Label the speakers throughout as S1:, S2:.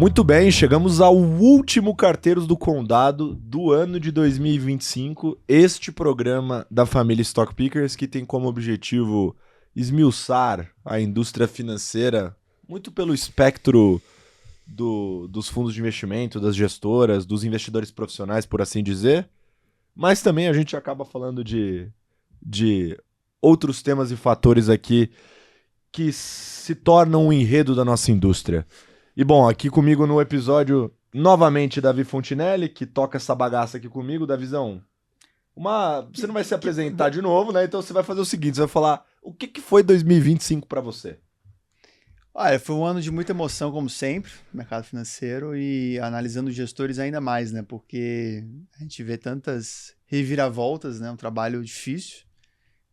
S1: Muito bem, chegamos ao último Carteiros do Condado do ano de 2025. Este programa da família Stock Pickers que tem como objetivo esmiuçar a indústria financeira muito pelo espectro dos fundos de investimento, das gestoras, dos investidores profissionais, por assim dizer. Mas também a gente acaba falando de outros temas e fatores aqui que se tornam um enredo da nossa indústria. E bom, aqui comigo no episódio, novamente, Davi Fontinelli, que toca essa bagaça aqui comigo. Davizão, você não vai se apresentar de novo, né? Então você vai fazer o seguinte, você vai falar o que foi 2025 para você.
S2: Olha, foi um ano de muita emoção, como sempre, no mercado financeiro e analisando os gestores ainda mais, né? Porque a gente vê tantas reviravoltas, né? Um trabalho difícil,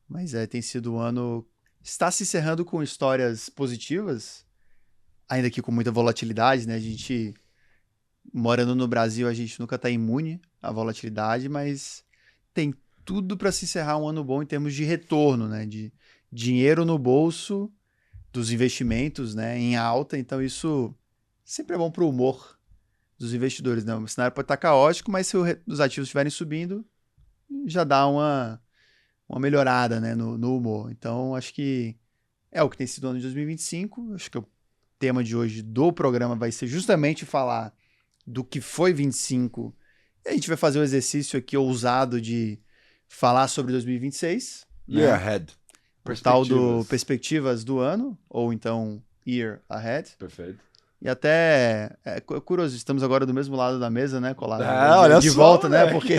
S2: mas tem sido um ano... Está se encerrando com histórias positivas, ainda que com muita volatilidade, né? A gente, morando no Brasil, a gente nunca está imune à volatilidade, mas tem tudo para se encerrar um ano bom em termos de retorno, né? De dinheiro no bolso dos investimentos, né, em alta, então isso sempre é bom para o humor dos investidores, né? O cenário pode estar caótico, mas se os ativos estiverem subindo, já dá uma melhorada, né, no humor. Então, acho que é o que tem sido o ano de 2025. Acho que o tema de hoje do programa vai ser justamente falar do que foi 25. E a gente vai fazer um exercício aqui ousado de falar sobre 2026.
S1: Year
S2: Né?
S1: ahead.
S2: O tal do perspectivas do ano, ou então year ahead.
S1: Perfeito.
S2: E até, é curioso, estamos agora do mesmo lado da mesa, né, Colado?
S1: Olha
S2: de
S1: só,
S2: volta,
S1: né?
S2: né, porque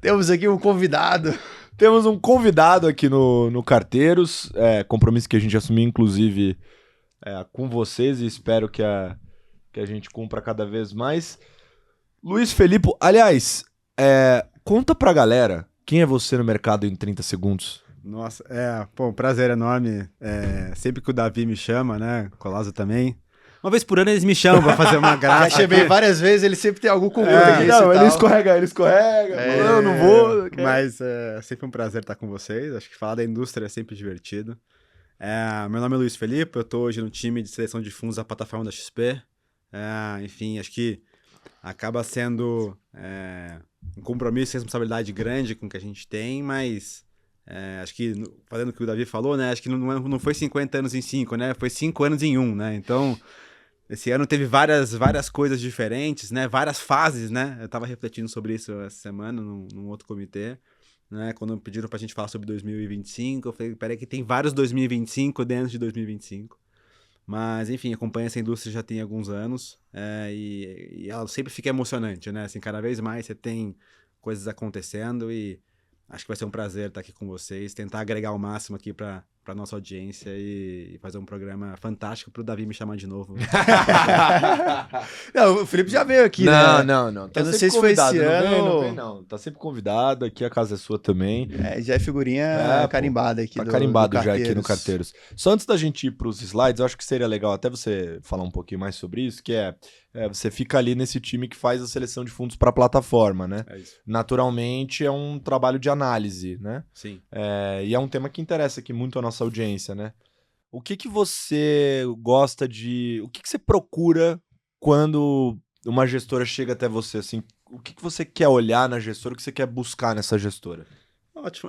S2: temos aqui um convidado.
S1: Temos um convidado aqui no Carteiros, compromisso que a gente assumiu, inclusive, com vocês, e espero que a gente cumpra cada vez mais. Luiz Felipe, aliás, conta pra galera quem é você no mercado em 30 segundos.
S3: Nossa, um prazer enorme. Sempre que o Davi me chama, né? Colazo também. Uma vez por ano eles me chamam pra fazer uma graça.
S2: Já chamei várias vezes, ele sempre tem algum compromisso.
S1: Ele escorrega. Eu não vou.
S3: Mas é sempre um prazer estar com vocês. Acho que falar da indústria é sempre divertido. Meu nome é Luiz Felipe, eu tô hoje no time de seleção de fundos da plataforma da XP. Enfim, acho que acaba sendo um compromisso e responsabilidade grande com o que a gente tem, mas acho que, fazendo o que o Davi falou, né? Acho que não foi 50 anos em 5, né? Foi 5 anos em 1, né? Então, esse ano teve várias coisas diferentes, né? Várias fases, né? Eu tava refletindo sobre isso essa semana num outro comitê, né? Quando pediram pra gente falar sobre 2025, eu falei, peraí que tem vários 2025 dentro de 2025. Mas, enfim, acompanho essa indústria já tem alguns anos e ela sempre fica emocionante, né? Assim, cada vez mais você tem coisas acontecendo e acho que vai ser um prazer estar aqui com vocês, tentar agregar o máximo aqui para nossa audiência e fazer um programa fantástico para o Davi me chamar de novo.
S2: Não, o Felipe já veio aqui,
S1: não,
S2: né?
S1: Não.
S2: Eu não sei se foi esse ano.
S1: Não vem, não. Tá sempre convidado, aqui a casa é sua também.
S2: Já é figurinha carimbada aqui.
S1: Tá carimbado
S2: do
S1: já aqui no Carteiros. Só antes da gente ir pros slides, eu acho que seria legal até você falar um pouquinho mais sobre isso, que você fica ali nesse time que faz a seleção de fundos para a plataforma, né?
S3: É isso.
S1: Naturalmente é um trabalho de análise, né?
S3: Sim.
S1: E é um tema que interessa aqui muito a nossa audiência, né? O que você gosta de... O que você procura quando uma gestora chega até você, assim? O que você quer olhar na gestora, o que você quer buscar nessa gestora?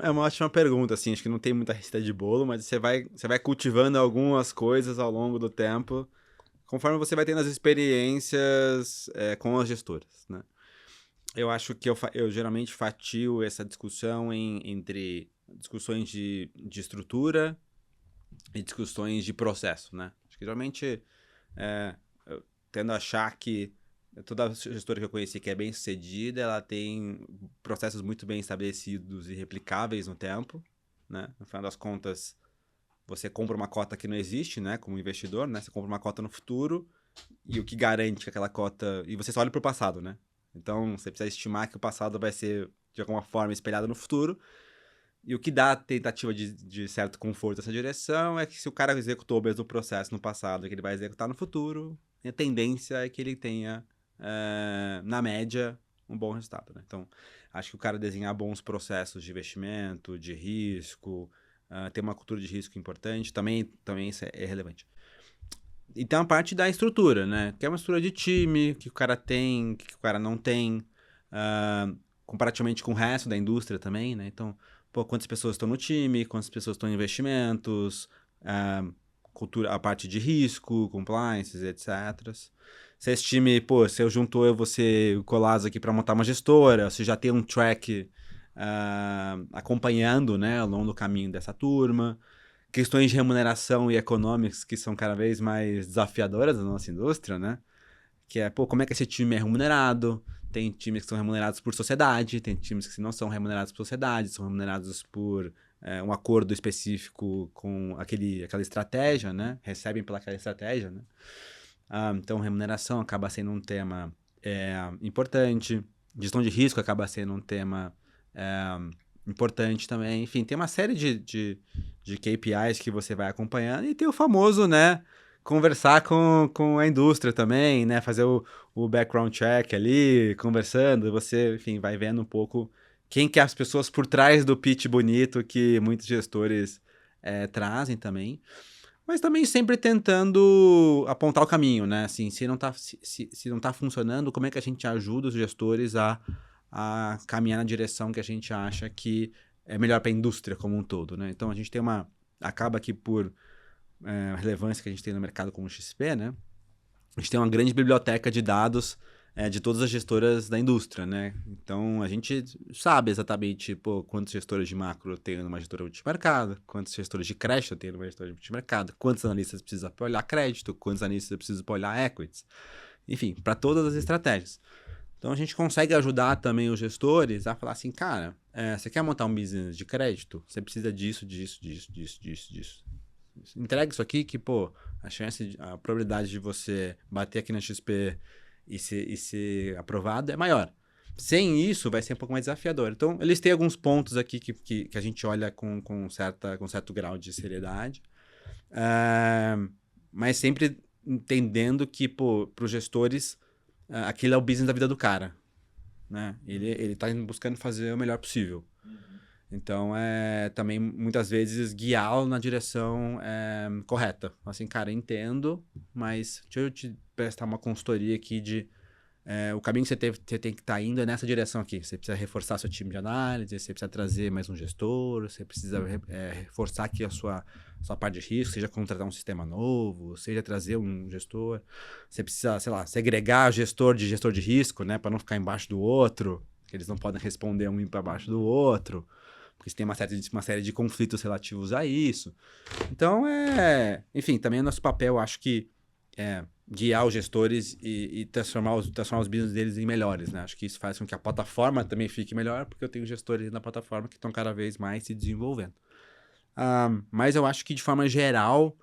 S3: É uma ótima pergunta, assim, acho que não tem muita receita de bolo, mas você vai cultivando algumas coisas ao longo do tempo, conforme você vai tendo as experiências com as gestoras, né? Eu acho que eu geralmente fatio essa discussão entre discussões de estrutura e discussões de processo, né? Acho que geralmente eu tendo a achar que toda gestora que eu conheci que é bem sucedida, ela tem processos muito bem estabelecidos e replicáveis no tempo, né? No final das contas, você compra uma cota que não existe, né? Como investidor, né? Você compra uma cota no futuro e o que garante que aquela cota... E você só olha para o passado, né? Então, você precisa estimar que o passado vai ser, de alguma forma, espelhado no futuro. E o que dá a tentativa de certo conforto nessa direção é que se o cara executou o mesmo processo no passado que ele vai executar no futuro, a tendência é que ele tenha, na média, um bom resultado, né? Então, acho que o cara desenhar bons processos de investimento, de risco, ter uma cultura de risco importante, também isso é relevante. E tem uma parte da estrutura, né? Que é uma estrutura de time, que o cara tem, que o cara não tem, comparativamente com o resto da indústria também, né? Então, pô, quantas pessoas estão no time, quantas pessoas estão em investimentos, cultura, a parte de risco, compliance, etc. Se esse time, pô, se eu juntou você, o Colas aqui para montar uma gestora, se já tem um track acompanhando, né, ao longo do caminho dessa turma. Questões de remuneração e econômicas que são cada vez mais desafiadoras na nossa indústria, né? Que é, pô, como é que esse time é remunerado? Tem times que são remunerados por sociedade, tem times que não são remunerados por sociedade, são remunerados por um acordo específico com aquela estratégia, né? Recebem pelaquela estratégia, né? Então, remuneração acaba sendo um tema importante. Gestão de risco acaba sendo um tema importante também. Enfim, tem uma série de KPIs que você vai acompanhando e tem o famoso, né? Conversar com a indústria também, né? Fazer o background check ali, conversando. Você, enfim, vai vendo um pouco quem que é as pessoas por trás do pitch bonito que muitos gestores trazem também. Mas também sempre tentando apontar o caminho, né? Assim, se não tá funcionando, como é que a gente ajuda os gestores a caminhar na direção que a gente acha que é melhor para a indústria como um todo, né? Então, a gente tem acaba que por relevância que a gente tem no mercado como o XP, né? A gente tem uma grande biblioteca de dados de todas as gestoras da indústria, né? Então, a gente sabe exatamente, pô, quantos gestores de macro tem numa gestora multimercado, quantos gestores de crédito tem numa gestora de multimercado, quantos analistas precisa para olhar crédito, quantos analistas precisa para olhar equities. Enfim, para todas as estratégias. Então, a gente consegue ajudar também os gestores a falar assim, cara, você quer montar um business de crédito? Você precisa disso. Entrega isso aqui que, pô, a probabilidade de você bater aqui na XP e ser aprovado é maior. Sem isso, vai ser um pouco mais desafiador. Então, eles têm alguns pontos aqui que a gente olha com certo grau de seriedade, mas sempre entendendo que, pô, para os gestores, aquilo é o business da vida do cara, né? Ele tá buscando fazer o melhor possível. Então, também, muitas vezes, guiá-lo na direção correta. Assim, cara, entendo, mas deixa eu te prestar uma consultoria aqui o caminho que você tem que estar indo é nessa direção aqui. Você precisa reforçar seu time de análise, você precisa trazer mais um gestor, você precisa reforçar aqui a sua parte de risco, seja contratar um sistema novo, seja trazer um gestor. Você precisa, sei lá, segregar gestor de risco, né, para não ficar embaixo do outro, que eles não podem responder um para baixo do outro, porque você tem uma série de conflitos relativos a isso. Então, enfim, também é nosso papel, acho que guiar os gestores e transformar os business deles em melhores, né? Acho que isso faz com que a plataforma também fique melhor, porque eu tenho gestores na plataforma que estão cada vez mais se desenvolvendo. Mas eu acho que, de forma geral,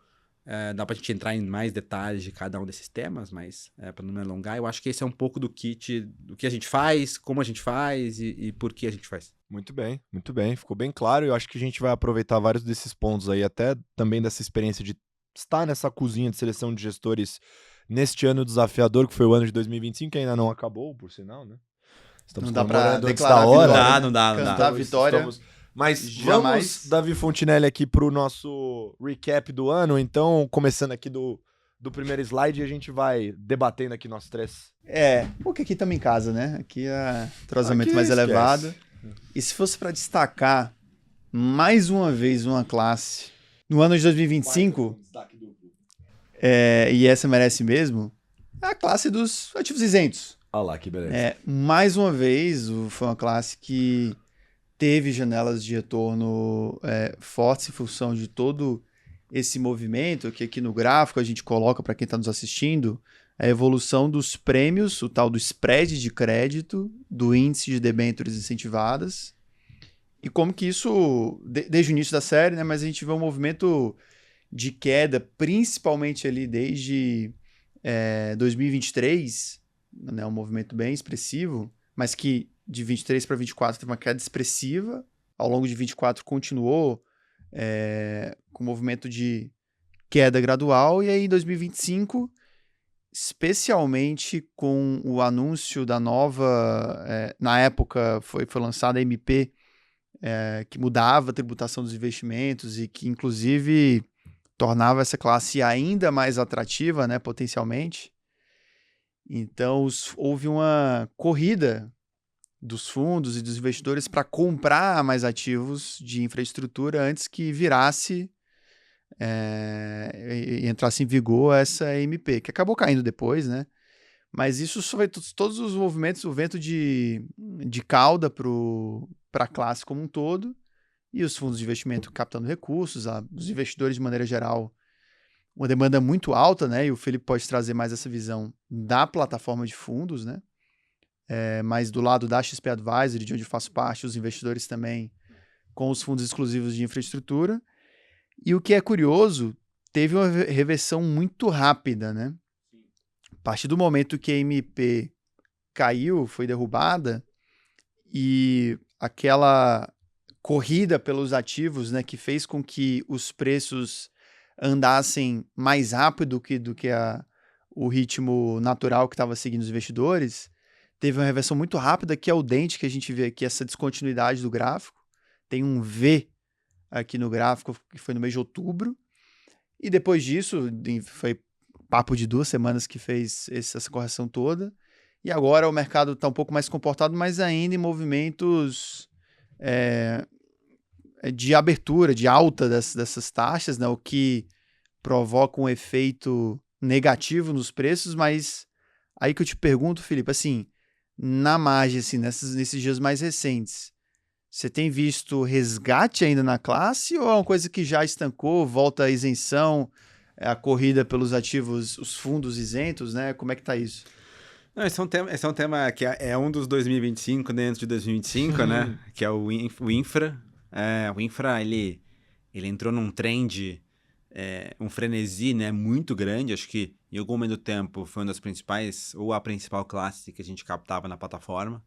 S3: dá pra gente entrar em mais detalhes de cada um desses temas, mas para não me alongar, eu acho que esse é um pouco do kit, do que a gente faz, como a gente faz e por que a gente faz.
S1: Muito bem, ficou bem claro. Eu acho que a gente vai aproveitar vários desses pontos aí, até também dessa experiência de estar nessa cozinha de seleção de gestores neste ano desafiador, que foi o ano de 2025, que ainda não acabou, por sinal, né?
S2: Estamos não dá pra declarar
S1: da hora.
S2: Vitória,
S3: não dá.
S2: Cantar a vitória.
S1: Mas
S2: jamais.
S1: Vamos, Davi Fontinelli, aqui pro nosso recap do ano. Então, começando aqui do primeiro slide, a gente vai debatendo aqui nós três.
S2: Porque aqui estamos em casa, né? Aqui é entrosamento mais elevado. E se fosse para destacar mais uma vez uma classe no ano de 2025, e essa merece mesmo, é a classe dos ativos isentos.
S1: Olha lá, que beleza.
S2: Mais uma vez, foi uma classe que teve janelas de retorno fortes em função de todo esse movimento, que aqui no gráfico a gente coloca para quem está nos assistindo, a evolução dos prêmios, o tal do spread de crédito, do índice de debêntures incentivadas, e como que isso, desde o início da série, né, mas a gente vê um movimento de queda, principalmente ali desde 2023, né, um movimento bem expressivo, mas que de 23 para 24 teve uma queda expressiva, ao longo de 24 continuou com movimento de queda gradual, e aí em 2025, especialmente com o anúncio da nova, na época foi lançada a MP, que mudava a tributação dos investimentos e que inclusive tornava essa classe ainda mais atrativa, né, potencialmente. Então, houve uma corrida dos fundos e dos investidores para comprar mais ativos de infraestrutura antes que virasse e entrasse em vigor essa MP, que acabou caindo depois, né? Mas isso foi todos os movimentos, o vento de cauda para a classe como um todo, e os fundos de investimento captando recursos, os investidores de maneira geral, uma demanda muito alta, né? E o Felipe pode trazer mais essa visão da plataforma de fundos, né? Mas do lado da XP Advisory, de onde eu faço parte, os investidores também com os fundos exclusivos de infraestrutura. E o que é curioso, teve uma reversão muito rápida, né? A partir do momento que a MP caiu, foi derrubada, e aquela corrida pelos ativos, né, que fez com que os preços andassem mais rápido do que o ritmo natural que estava seguindo os investidores, teve uma reversão muito rápida, que é o dente que a gente vê aqui, essa descontinuidade do gráfico. Tem um V aqui no gráfico, que foi no mês de outubro. E depois disso, foi papo de 2 semanas que fez essa correção toda. E agora o mercado está um pouco mais comportado, mas ainda em movimentos de abertura, de alta dessas taxas, né? O que provoca um efeito negativo nos preços. Mas aí que eu te pergunto, Felipe, assim, na margem, assim, nesses dias mais recentes, você tem visto resgate ainda na classe ou é uma coisa que já estancou, volta à isenção, a corrida pelos ativos, os fundos isentos, né? Como é que tá isso?
S3: Não, esse é um tema que é um dos 2025 dentro de 2025, né? Que é o infra. O infra, ele entrou num trend, um frenesi, né? Muito grande. Acho que em algum momento do tempo foi uma das principais, ou a principal classe que a gente captava na plataforma.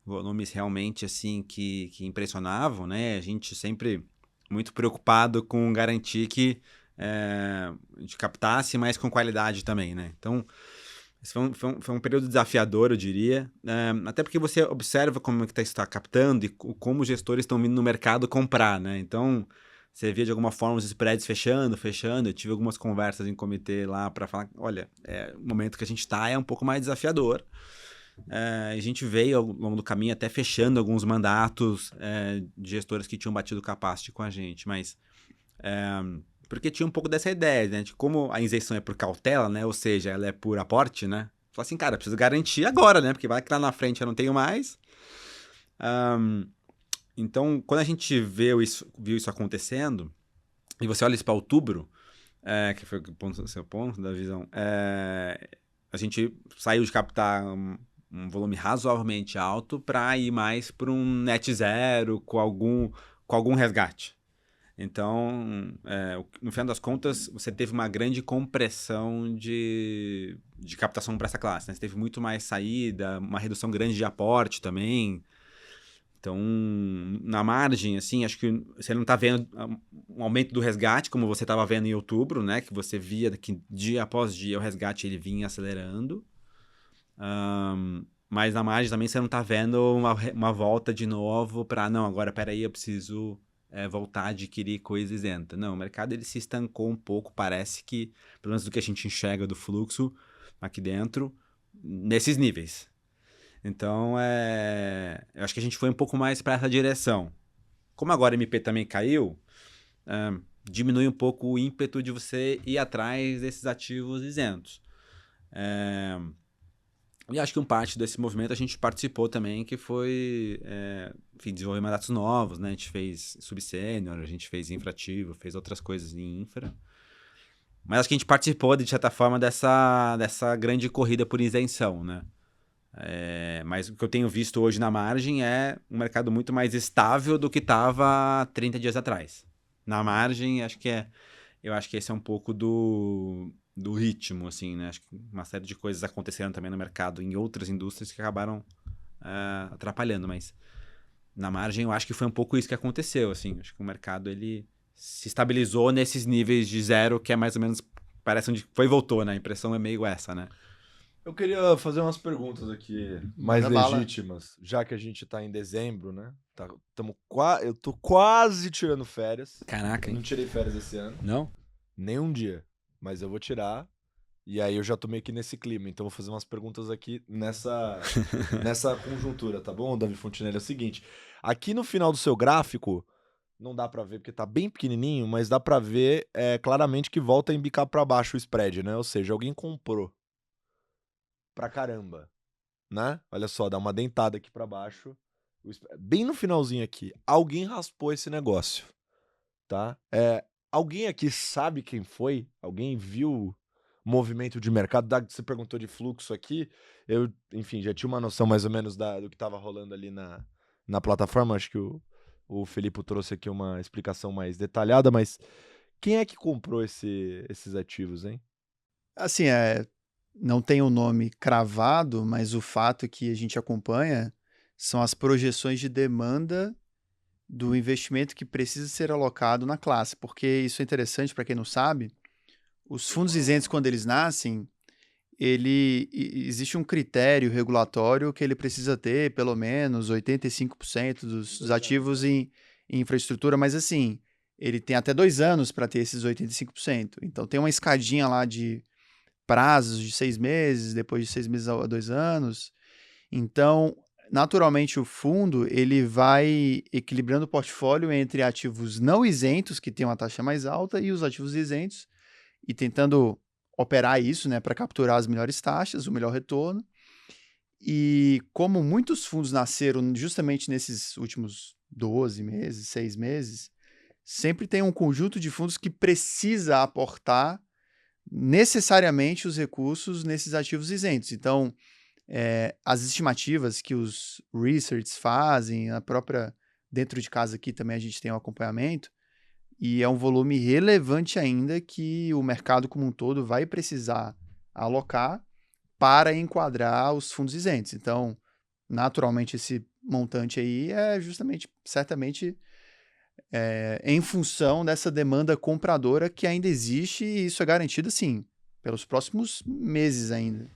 S3: Volumes realmente, assim, que impressionavam, né? A gente sempre muito preocupado com garantir que a gente captasse, mas com qualidade também, né? Então, esse foi um período desafiador, eu diria. Até porque você observa como é que está captando e como os gestores estão vindo no mercado comprar, né? Então, você via de alguma forma os spreads fechando. Eu tive algumas conversas em comitê lá para falar, olha, o momento que a gente está é um pouco mais desafiador. A gente veio ao longo do caminho até fechando alguns mandatos de gestores que tinham batido capacity com a gente, mas porque tinha um pouco dessa ideia, né, de como a isenção é por cautela, né, ou seja, ela é por aporte, né, falou assim, cara, preciso garantir agora, né, porque vai que lá na frente eu não tenho mais. Então, quando a gente viu isso acontecendo, e você olha isso para outubro, que foi o seu ponto da visão, a gente saiu de captar um volume razoavelmente alto para ir mais para um net zero com algum resgate. Então, no final das contas, você teve uma grande compressão de captação para essa classe, né? Você teve muito mais saída, uma redução grande de aporte também. Então, na margem, assim, acho que você não está vendo um aumento do resgate, como você estava vendo em outubro, né? Que você via que dia após dia o resgate ele vinha acelerando. Mas na margem também você não está vendo uma volta de novo para, não, agora peraí, eu preciso voltar a adquirir coisa isenta. Não, o mercado ele se estancou um pouco, parece que, pelo menos do que a gente enxerga do fluxo aqui dentro, nesses níveis. Então, eu acho que a gente foi um pouco mais para essa direção. Como agora a MP também caiu, diminui um pouco o ímpeto de você ir atrás desses ativos isentos. E acho que parte desse movimento a gente participou também, que foi desenvolver mandatos novos, né? A gente fez subsênior, a gente fez infrativo, fez outras coisas em infra. Mas acho que a gente participou, de certa forma, dessa grande corrida por isenção, né? Mas o que eu tenho visto hoje na margem é um mercado muito mais estável do que estava 30 dias atrás. Na margem, eu acho que esse é um pouco do ritmo, assim, né? Acho que uma série de coisas aconteceram também no mercado em outras indústrias que acabaram atrapalhando, mas na margem eu acho que foi um pouco isso que aconteceu, assim. Acho que o mercado, ele se estabilizou nesses níveis de zero, que é mais ou menos, parece onde foi e voltou, né? A impressão é meio essa, né?
S1: Eu queria fazer umas perguntas aqui mais legítimas, já que a gente tá em dezembro, né? Eu tô quase tirando férias.
S3: Caraca, hein?
S1: Não tirei férias esse ano.
S3: Não?
S1: Nem um dia. Mas eu vou tirar. E aí eu já tô meio que nesse clima. Então eu vou fazer umas perguntas aqui nessa conjuntura, tá bom, Davi Fontinelli? É o seguinte. Aqui no final do seu gráfico, não dá pra ver porque tá bem pequenininho, mas dá pra ver claramente que volta a embicar pra baixo o spread, né? Ou seja, alguém comprou pra caramba, né? Olha só, dá uma dentada aqui pra baixo. Bem no finalzinho aqui. Alguém raspou esse negócio, tá? Alguém aqui sabe quem foi? Alguém viu movimento de mercado? Você perguntou de fluxo aqui. Eu, enfim, já tinha uma noção mais ou menos do que estava rolando ali na plataforma. Acho que o Felipe trouxe aqui uma explicação mais detalhada, mas quem é que comprou esses ativos, hein?
S2: Assim, não tem um nome cravado, mas o fato que a gente acompanha são as projeções de demanda do investimento que precisa ser alocado na classe, porque isso é interessante para quem não sabe. Os fundos isentos, quando eles nascem, existe um critério regulatório que ele precisa ter pelo menos 85% dos ativos em infraestrutura, mas assim, ele tem até 2 anos para ter esses 85%. Então tem uma escadinha lá de prazos de 6 meses, depois de 6 meses a 2 anos. Então, naturalmente, o fundo ele vai equilibrando o portfólio entre ativos não isentos, que têm uma taxa mais alta, e os ativos isentos, e tentando operar isso, né, para capturar as melhores taxas, o melhor retorno. E como muitos fundos nasceram justamente nesses últimos 12 meses, 6 meses, sempre tem um conjunto de fundos que precisa aportar necessariamente os recursos nesses ativos isentos. Então, as estimativas que os research fazem, a própria dentro de casa aqui também a gente tem um acompanhamento, e é um volume relevante ainda que o mercado como um todo vai precisar alocar para enquadrar os fundos isentos. Então, naturalmente, esse montante aí é justamente, certamente, em função dessa demanda compradora que ainda existe, e isso é garantido, sim, pelos próximos meses ainda.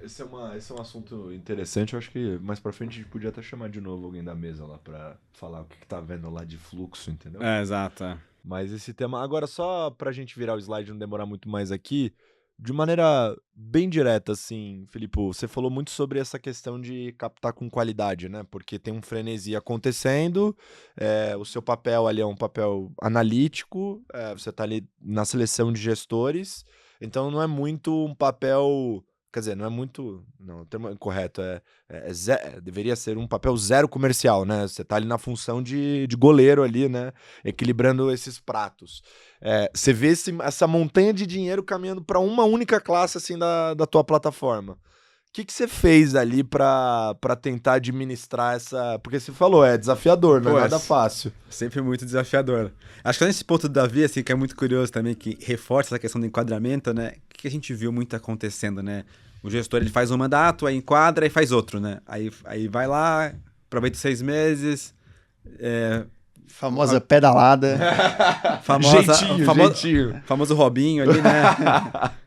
S1: Esse é um assunto interessante. Eu acho que mais pra frente a gente podia até chamar de novo alguém da mesa lá pra falar o que tá vendo lá de fluxo, entendeu?
S3: Exato.
S1: Mas esse tema... Agora, só pra gente virar o slide e não demorar muito mais aqui, de maneira bem direta, assim, Felipe, você falou muito sobre essa questão de captar com qualidade, né? Porque tem um frenesi acontecendo, o seu papel ali é um papel analítico, você tá ali na seleção de gestores, então não é muito um papel... Quer dizer, não é muito... Não, o termo correto deveria ser um papel zero comercial, né? Você tá ali na função de goleiro ali, né? Equilibrando esses pratos. Você vê essa montanha de dinheiro caminhando para uma única classe, assim, da tua plataforma. O que você fez ali para tentar administrar essa... Porque você falou, é desafiador, não é nada fácil.
S3: Sempre muito desafiador. Acho que nesse ponto do Davi, assim, que é muito curioso também, que reforça essa questão do enquadramento, né? O que a gente viu muito acontecendo, né? O gestor, ele faz um mandato, aí enquadra e faz outro, né? Aí vai lá, aproveita 6 meses...
S2: Famosa pedalada.
S1: Jeitinho.
S3: Famoso Robinho ali, né?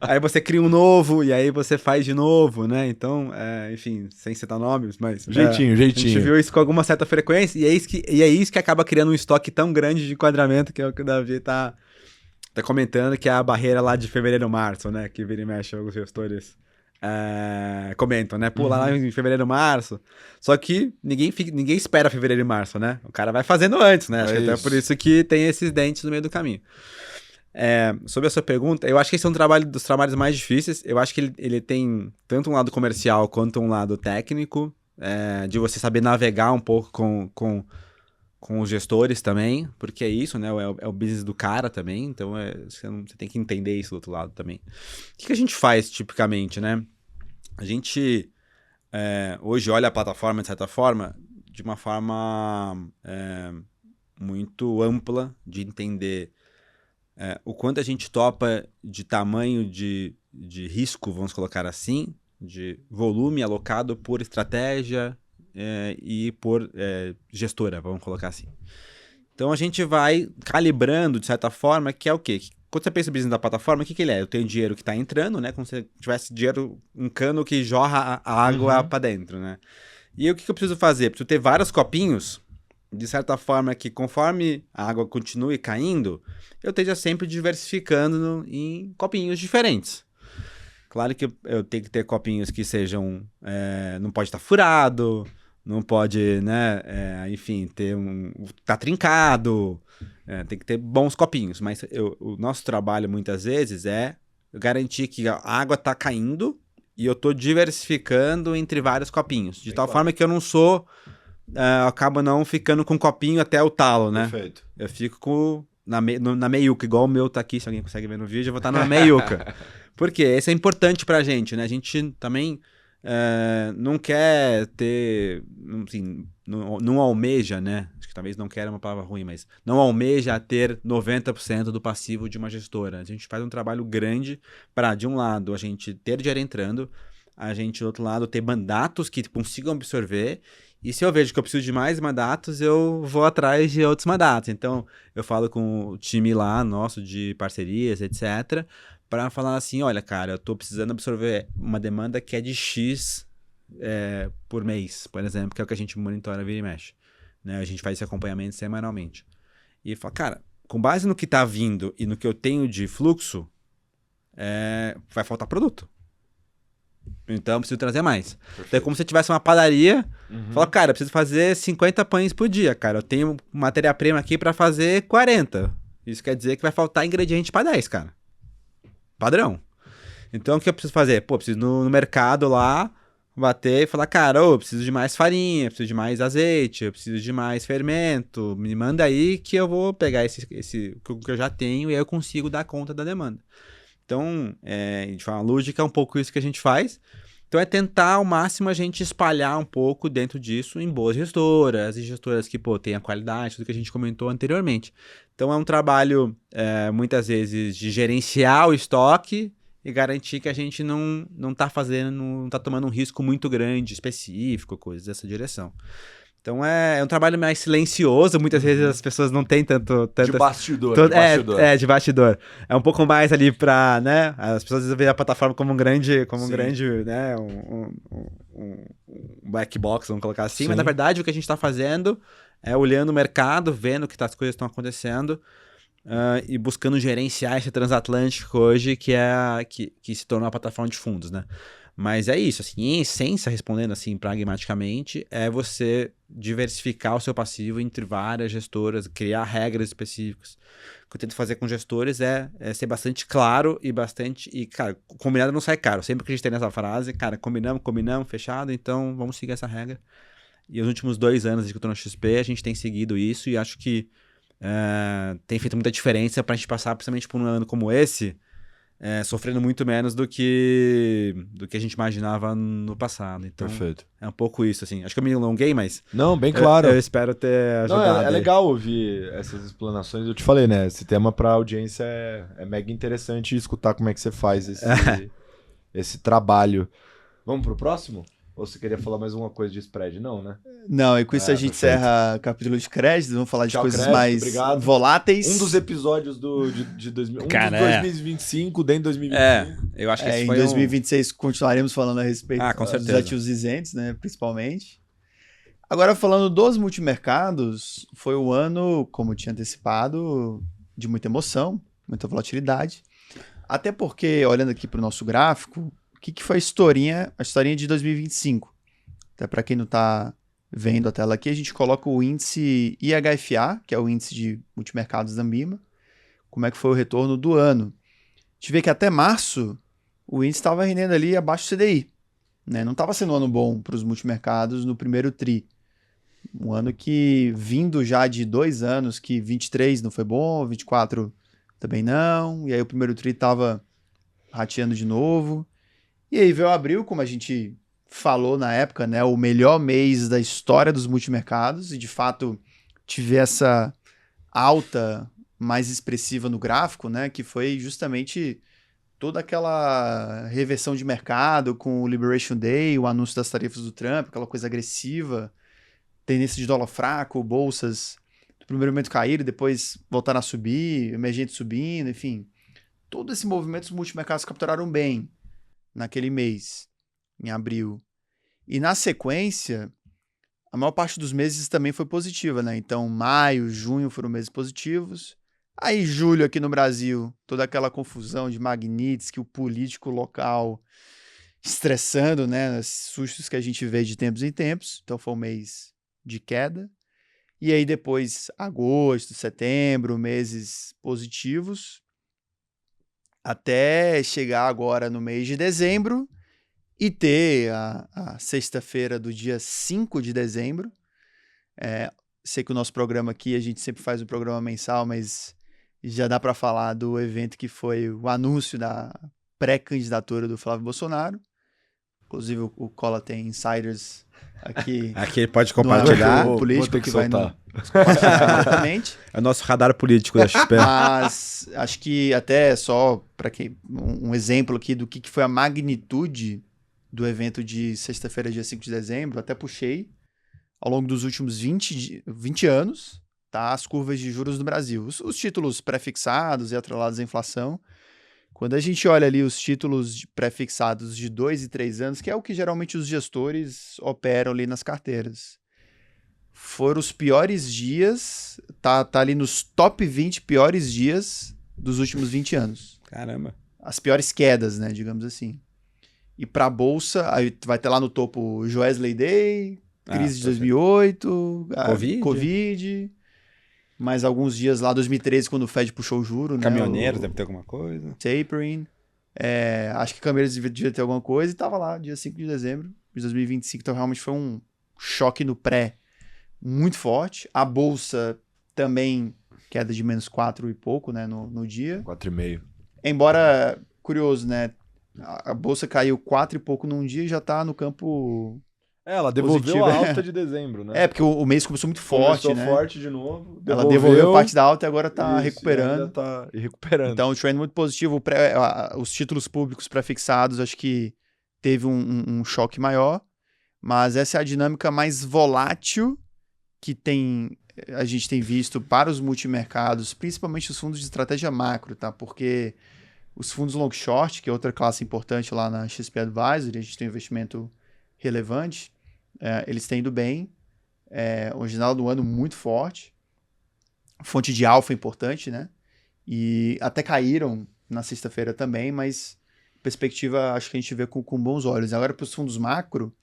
S3: Aí você cria um novo e aí você faz de novo, né? Então, enfim, sem citar nomes, mas...
S1: Jeitinho.
S3: A gente viu isso com alguma certa frequência e é isso que acaba criando um estoque tão grande de enquadramento, que é o que o Davi tá comentando, que é a barreira lá de fevereiro, março, né? Que vira e mexe alguns gestores comentam, né? Pula lá em fevereiro, março. Só que ninguém espera fevereiro e março, né? O cara vai fazendo antes, né? Acho que até por isso que tem esses dentes no meio do caminho. Sobre a sua pergunta, eu acho que esse é um dos trabalhos mais difíceis. Eu acho que ele tem tanto um lado comercial quanto um lado técnico, de você saber navegar um pouco com os gestores também, porque é isso, né? É o business do cara também, então você tem que entender isso do outro lado também. O que a gente faz tipicamente, né? A gente hoje olha a plataforma, de certa forma, de uma forma muito ampla de entender o quanto a gente topa de tamanho de risco, vamos colocar assim, de volume alocado por estratégia e por gestora, vamos colocar assim. Então a gente vai calibrando, de certa forma, que é o quê? Quando você pensa no business da plataforma, o que ele é? Eu tenho dinheiro que está entrando, né? Como se tivesse dinheiro, um cano que jorra a água para dentro, né? E aí, o que eu preciso fazer? Preciso ter vários copinhos de certa forma, que conforme a água continue caindo, eu esteja sempre diversificando em copinhos diferentes. Claro que eu tenho que ter copinhos que sejam... não pode estar furado, não pode, né, enfim, tá trincado, tem que ter bons copinhos. Mas o nosso trabalho, muitas vezes, é garantir que a água tá caindo e eu tô diversificando entre vários copinhos. De tal forma que eu não sou... eu acabo não ficando com copinho até o talo, né?
S1: Perfeito.
S3: Eu fico na meiuca, igual o meu tá aqui, se alguém consegue ver no vídeo, eu vou estar na meiuca. Por quê? Isso é importante pra gente, né? A gente também não quer ter, assim, não almeja, né? Acho que talvez não quer é uma palavra ruim, mas não almeja ter 90% do passivo de uma gestora. A gente faz um trabalho grande para, de um lado, a gente ter dinheiro entrando, a gente, do outro lado, ter mandatos que consigam absorver. E se eu vejo que eu preciso de mais mandatos, eu vou atrás de outros mandatos. Então, eu falo com o time lá, nosso, de parcerias, etc., para falar assim, olha, cara, eu tô precisando absorver uma demanda que é de X por mês, por exemplo, que é o que a gente monitora vira e mexe. Né? A gente faz esse acompanhamento semanalmente. E fala, cara, com base no que tá vindo e no que eu tenho de fluxo, vai faltar produto. Então, eu preciso trazer mais.
S1: Perfeito.
S3: Então, é como se eu tivesse uma padaria. Fala, cara, eu preciso fazer 50 pães por dia, cara. Eu tenho matéria-prima aqui pra fazer 40. Isso quer dizer que vai faltar ingrediente pra 10, cara. Padrão. Então, o que eu preciso fazer? Pô, eu preciso ir no mercado lá, bater e falar, cara, eu preciso de mais farinha, eu preciso de mais azeite, eu preciso de mais fermento. Me manda aí que eu vou pegar esse que eu já tenho e aí eu consigo dar conta da demanda. Então, de forma lúdica, é um pouco isso que a gente faz. Então, é tentar ao máximo a gente espalhar um pouco dentro disso em boas gestoras, e gestoras que, pô, tenham a qualidade, tudo que a gente comentou anteriormente. Então, é um trabalho, muitas vezes, de gerenciar o estoque e garantir que a gente não tá tomando um risco muito grande, específico, coisas dessa direção. Então é um trabalho mais silencioso, muitas vezes as pessoas não têm tanto...
S1: De bastidor,
S3: de
S1: bastidor.
S3: De bastidor. É um pouco mais ali pra, né, as pessoas às vezes veem a plataforma como um grande, né, um black box, vamos colocar assim, mas na verdade o que a gente tá fazendo é olhando o mercado, vendo que as coisas estão acontecendo e buscando gerenciar esse transatlântico hoje, que se tornou uma plataforma de fundos, né. Mas é isso, assim, em essência, respondendo assim pragmaticamente, é você diversificar o seu passivo entre várias gestoras, criar regras específicas. O que eu tento fazer com gestores é ser bastante claro e, cara, combinado não sai caro. Sempre que a gente tem nessa frase, cara, combinamos, fechado, então vamos seguir essa regra. E os últimos 2 anos que eu tô no XP, a gente tem seguido isso e acho que tem feito muita diferença pra gente passar, principalmente por um ano como esse, sofrendo muito menos do que a gente imaginava no passado. Então,
S1: Perfeito.
S3: é um pouco isso, assim. Acho que eu me alonguei, mas...
S1: Não, bem claro.
S3: Eu espero ter ajudado.
S1: Não, é legal ouvir essas explanações. Eu te falei, né? Esse tema pra audiência é mega interessante escutar como é que você faz esse trabalho. Vamos pro próximo? Ou você queria falar mais uma coisa de spread? Não, né?
S2: Não, e com isso a gente
S1: perfeito.
S2: encerra o capítulo de créditos, vamos falar de
S1: Tchau,
S2: coisas
S1: crédito,
S2: mais
S1: obrigado.
S2: voláteis.
S1: Um dos episódios de 2025, dentro de 2025.
S3: Eu acho que esse
S2: Em
S3: foi
S2: 2026 continuaremos falando a respeito
S3: com
S2: dos
S3: certeza.
S2: ativos isentos, né, principalmente. Agora, falando dos multimercados, foi o ano, como eu tinha antecipado, de muita emoção, muita volatilidade. Até porque, olhando aqui para o nosso gráfico, o que foi a historinha de 2025? Até para quem não está vendo a tela aqui, a gente coloca o índice IHFA, que é o índice de multimercados da Ambima, como é que foi o retorno do ano. A gente vê que até março o índice estava rendendo ali abaixo do CDI. Né? Não estava sendo um ano bom para os multimercados no primeiro TRI. Um ano que, vindo já de 2 anos, que 23 não foi bom, 24 também não, e aí o primeiro TRI estava rateando de novo. E aí veio abril, como a gente falou na época, né, o melhor mês da história dos multimercados, e de fato tive essa alta mais expressiva no gráfico, né, que foi justamente toda aquela reversão de mercado com o Liberation Day, o anúncio das tarifas do Trump, aquela coisa agressiva, tendência de dólar fraco, bolsas no primeiro momento caíram, depois voltaram a subir, emergente subindo, enfim. Todo esse movimento os multimercados capturaram bem naquele mês, em abril. E na sequência, a maior parte dos meses também foi positiva, né? Então, maio, junho foram meses positivos. Aí, julho aqui no Brasil, toda aquela confusão de Magnitsky, o político local estressando, né? Os sustos que a gente vê de tempos em tempos. Então, foi um mês de queda. E aí, depois, agosto, setembro, meses positivos. Até chegar agora no mês de dezembro e ter a sexta-feira do dia 5 de dezembro. Sei que o nosso programa aqui, a gente sempre faz um programa mensal, mas já dá para falar do evento que foi o anúncio da pré-candidatura do Flávio Bolsonaro. Inclusive, o Cola tem insiders aqui.
S3: Aqui ele pode
S2: no
S3: compartilhar.
S2: âmbito político
S1: vou ter que
S2: vai
S1: soltar.
S2: Exatamente.
S3: É o nosso radar político da XP.
S2: Mas acho que até só para um exemplo aqui do que foi a magnitude do evento de sexta-feira, dia 5 de dezembro, até puxei ao longo dos últimos 20 anos, tá, as curvas de juros do Brasil. Os títulos pré-fixados e atrelados à inflação. Quando a gente olha ali os títulos pré-fixados de 2 e 3 anos, que é o que geralmente os gestores operam ali nas carteiras, foram os piores dias, tá ali nos top 20 piores dias dos últimos 20 anos.
S3: Caramba.
S2: As piores quedas, né, digamos assim. E para a Bolsa, aí vai ter lá no topo Joesley Day, crise de 2008, Covid, mais alguns dias lá, 2013, quando o Fed puxou o juro.
S3: Caminhoneiros,
S2: né,
S3: deve ter alguma coisa.
S2: tapering. Acho que Caminhoneiros devia ter alguma coisa, e tava lá, dia 5 de dezembro de 2025. Então realmente foi um choque no pré muito forte. A Bolsa também queda de menos 4 e pouco, né, no dia.
S1: 4,5.
S2: Embora, curioso, né, a Bolsa caiu 4 e pouco num dia e já tá no campo...
S1: Ela devolveu
S2: positivo.
S1: a alta de dezembro, né?
S2: porque o mês começou muito forte,
S1: Começou
S2: né?
S1: forte de novo.
S2: Ela devolveu parte da alta e agora tá
S1: Isso,
S2: recuperando.
S1: ainda tá recuperando.
S2: Então, o trend muito positivo. Os títulos públicos pré-fixados, acho que teve um choque maior. Mas essa é a dinâmica mais volátil que a gente tem visto para os multimercados, principalmente os fundos de estratégia macro, tá? Porque os fundos long short, que é outra classe importante lá na XP Advisory, a gente tem um investimento relevante, eles têm ido bem. O final do ano muito forte. Fonte de alfa importante, né? E até caíram na sexta-feira também, mas perspectiva acho que a gente vê com bons olhos. Agora, para os fundos macro,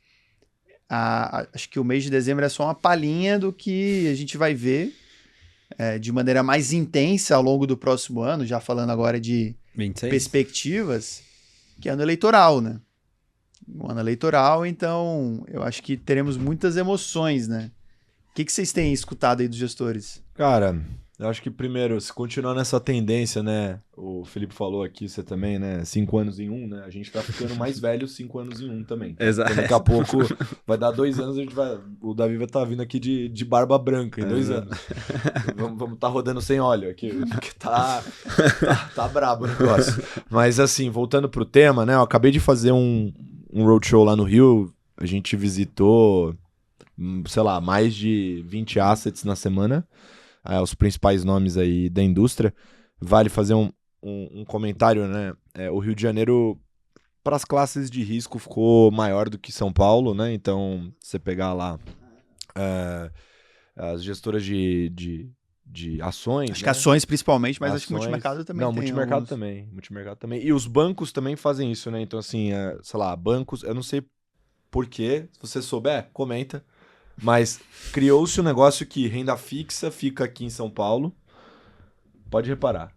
S2: acho que o mês de dezembro é só uma palhinha do que a gente vai ver de maneira mais intensa ao longo do próximo ano, já falando agora de
S3: 26?
S2: perspectivas, que é ano eleitoral, né? Um ano eleitoral, então eu acho que teremos muitas emoções, né? O que vocês têm escutado aí dos gestores?
S1: Cara, eu acho que primeiro, se continuar nessa tendência, né? O Felipe falou aqui, você também, né? 5 anos em 1, né? A gente tá ficando mais velho 5 anos em 1 também.
S3: Exato.
S1: Então, daqui a pouco vai dar 2 anos, o Davi vai estar vindo aqui de barba branca em 2 anos. Vamos tá rodando sem óleo aqui, porque tá brabo o negócio. Mas assim, voltando pro tema, né? Eu acabei de fazer um roadshow lá no Rio, a gente visitou, sei lá, mais de 20 assets na semana, os principais nomes aí da indústria. Vale fazer um comentário, né? O Rio de Janeiro, para as classes de risco, ficou maior do que São Paulo, né? Então, você pegar lá as gestoras de ações.
S2: Acho
S1: né?
S2: que ações principalmente, mas
S1: Ações.
S2: acho que multimercado também
S1: Não,
S2: tem
S1: multimercado
S2: alguns.
S1: também. Multimercado também. E os bancos também fazem isso, né? Então, assim, sei lá, bancos, eu não sei por quê, se você souber, comenta. Mas criou-se um negócio que renda fixa fica aqui em São Paulo. Pode reparar.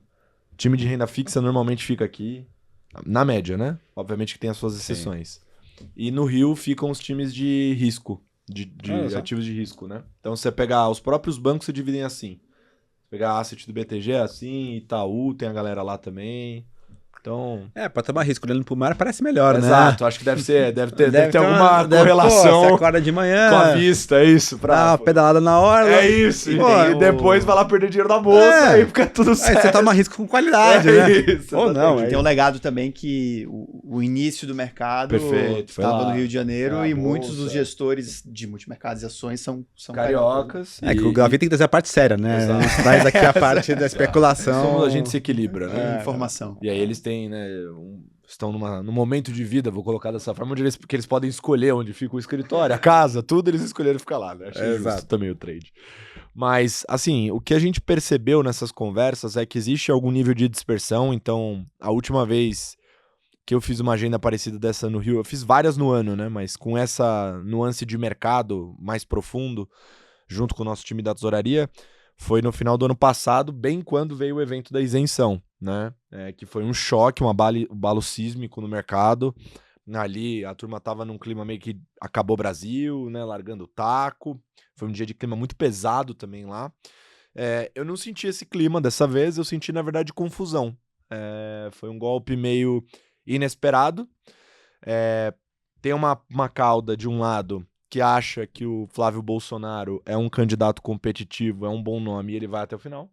S1: Time de renda fixa normalmente fica aqui, na média, né? Obviamente que tem as suas exceções. E no Rio ficam os times de risco, de ativos de risco, né? Então, você pegar os próprios bancos, se dividem assim. Pegar a asset do BTG é assim, Itaú, tem a galera lá também. Então...
S3: pra tomar risco olhando pro mar parece melhor, né?
S1: Exato, acho que deve ter alguma correlação
S3: Você acorda de manhã,
S1: com a vista, é isso.
S3: dá uma pedalada na hora.
S1: É isso, e depois vai lá perder dinheiro na bolsa, aí fica tudo certo.
S3: Aí você toma risco com qualidade, né?
S1: Isso,
S3: Ou não,
S2: Tem um legado também que o início do mercado
S1: Perfeito, foi
S2: estava
S1: lá.
S2: no Rio de Janeiro
S1: A
S2: e muitos
S1: bolsa.
S2: dos gestores de multimercados e ações são
S1: Cariocas.
S3: É que o Gavi tem que trazer a parte séria, né?
S1: Exato.
S3: Traz aqui a parte da especulação.
S1: A gente se equilibra, né?
S2: Informação.
S1: E aí eles têm, né, estão num momento de vida, vou colocar dessa forma, porque eles podem escolher onde fica o escritório, a casa, tudo eles escolheram ficar lá, né? Achei justo
S3: Exato.
S1: também o trade. Mas, assim, o que a gente percebeu nessas conversas é que existe algum nível de dispersão. Então, a última vez que eu fiz uma agenda parecida dessa no Rio, eu fiz várias no ano, né? Mas com essa nuance de mercado mais profundo, junto com o nosso time da tesouraria, foi no final do ano passado, bem quando veio o evento da isenção, né? Que foi um choque, um abalo sísmico no mercado. Ali a turma tava num clima meio que acabou o Brasil, né? Largando o taco. Foi um dia de clima muito pesado também lá. Eu não senti esse clima dessa vez, eu senti, na verdade, confusão. Foi um golpe meio inesperado. Tem uma cauda de um lado que acha que o Flávio Bolsonaro é um candidato competitivo, é um bom nome e ele vai até o final.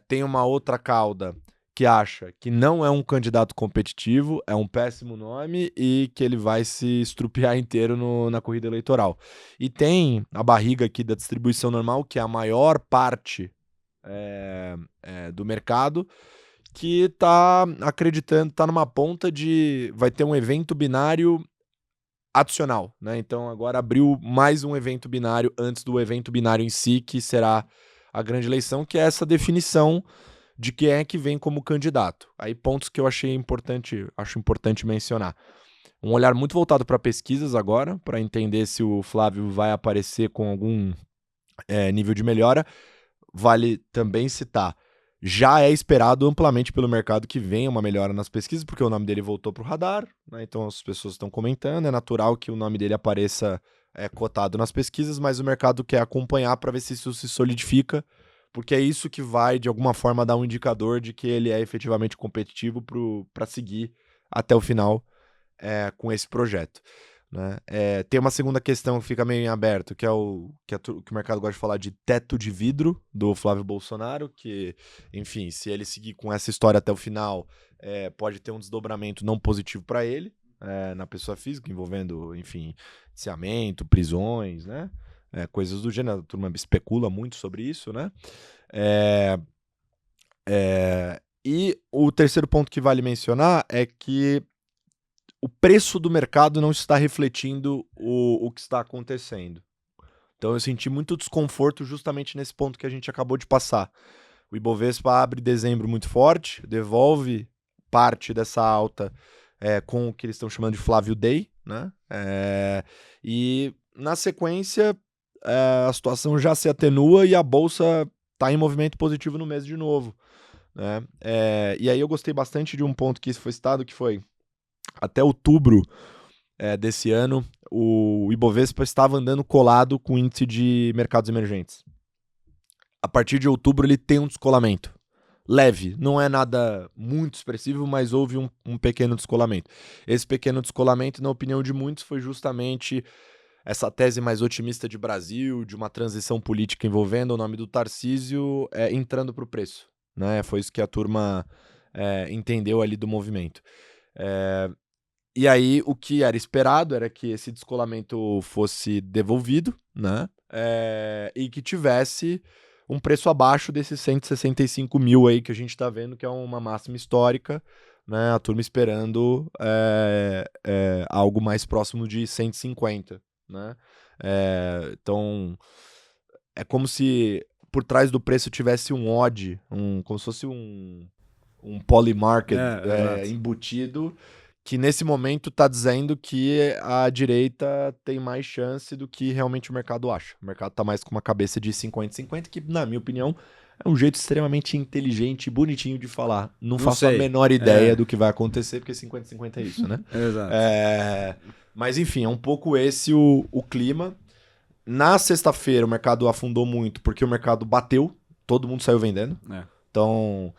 S1: Tem uma outra cauda que acha que não é um candidato competitivo, é um péssimo nome e que ele vai se estrupiar inteiro na corrida eleitoral. E tem a barriga aqui da distribuição normal, que é a maior parte do mercado, que tá acreditando, tá numa ponta de vai ter um evento binário adicional, né? Então agora abriu mais um evento binário antes do evento binário em si, que será a grande eleição, que é essa definição de quem é que vem como candidato. Aí pontos que eu acho importante mencionar. Um olhar muito voltado para pesquisas agora, para entender se o Flávio vai aparecer com algum nível de melhora. Vale também citar, já é esperado amplamente pelo mercado que venha uma melhora nas pesquisas, porque o nome dele voltou para o radar, né? Então as pessoas estão comentando, é natural que o nome dele apareça cotado nas pesquisas, mas o mercado quer acompanhar para ver se isso se solidifica, porque é isso que vai, de alguma forma, dar um indicador de que ele é efetivamente competitivo para seguir até o final com esse projeto, né? Tem uma segunda questão que fica meio em aberto, que é que o mercado gosta de falar de teto de vidro do Flávio Bolsonaro, que, enfim, se ele seguir com essa história até o final, pode ter um desdobramento não positivo para ele, na pessoa física, envolvendo, enfim, indiciamento, prisões, né? Coisas do gênero. A turma especula muito sobre isso, né? E o terceiro ponto que vale mencionar é que o preço do mercado não está refletindo o que está acontecendo. Então eu senti muito desconforto justamente nesse ponto que a gente acabou de passar. O Ibovespa abre dezembro muito forte, devolve parte dessa alta com o que eles estão chamando de Flávio Day, né? E na sequência a situação já se atenua e a bolsa está em movimento positivo no mês de novo, né? E aí eu gostei bastante de um ponto que foi citado, que foi até outubro desse ano, o Ibovespa estava andando colado com o índice de mercados emergentes. A partir de outubro ele tem um descolamento leve, não é nada muito expressivo, mas houve um pequeno descolamento. Esse pequeno descolamento, na opinião de muitos, foi justamente essa tese mais otimista de Brasil, de uma transição política envolvendo o nome do Tarcísio entrando para o preço, né? Foi isso que a turma entendeu ali do movimento. E aí, o que era esperado era que esse descolamento fosse devolvido, né? E que tivesse um preço abaixo desses 165 mil aí que a gente tá vendo, que é uma máxima histórica, né? A turma esperando algo mais próximo de 150, né? Então, é como se por trás do preço tivesse um odd, como se fosse um polymarket embutido, que nesse momento está dizendo que a direita tem mais chance do que realmente o mercado acha. O mercado está mais com uma cabeça de 50-50, que, na minha opinião, é um jeito extremamente inteligente e bonitinho de falar. Não faço a menor ideia do que vai acontecer, porque 50-50 é isso, né?
S3: Exato.
S1: Mas, enfim, é um pouco esse o clima. Na sexta-feira, o mercado afundou muito, porque o mercado bateu, todo mundo saiu vendendo. Então...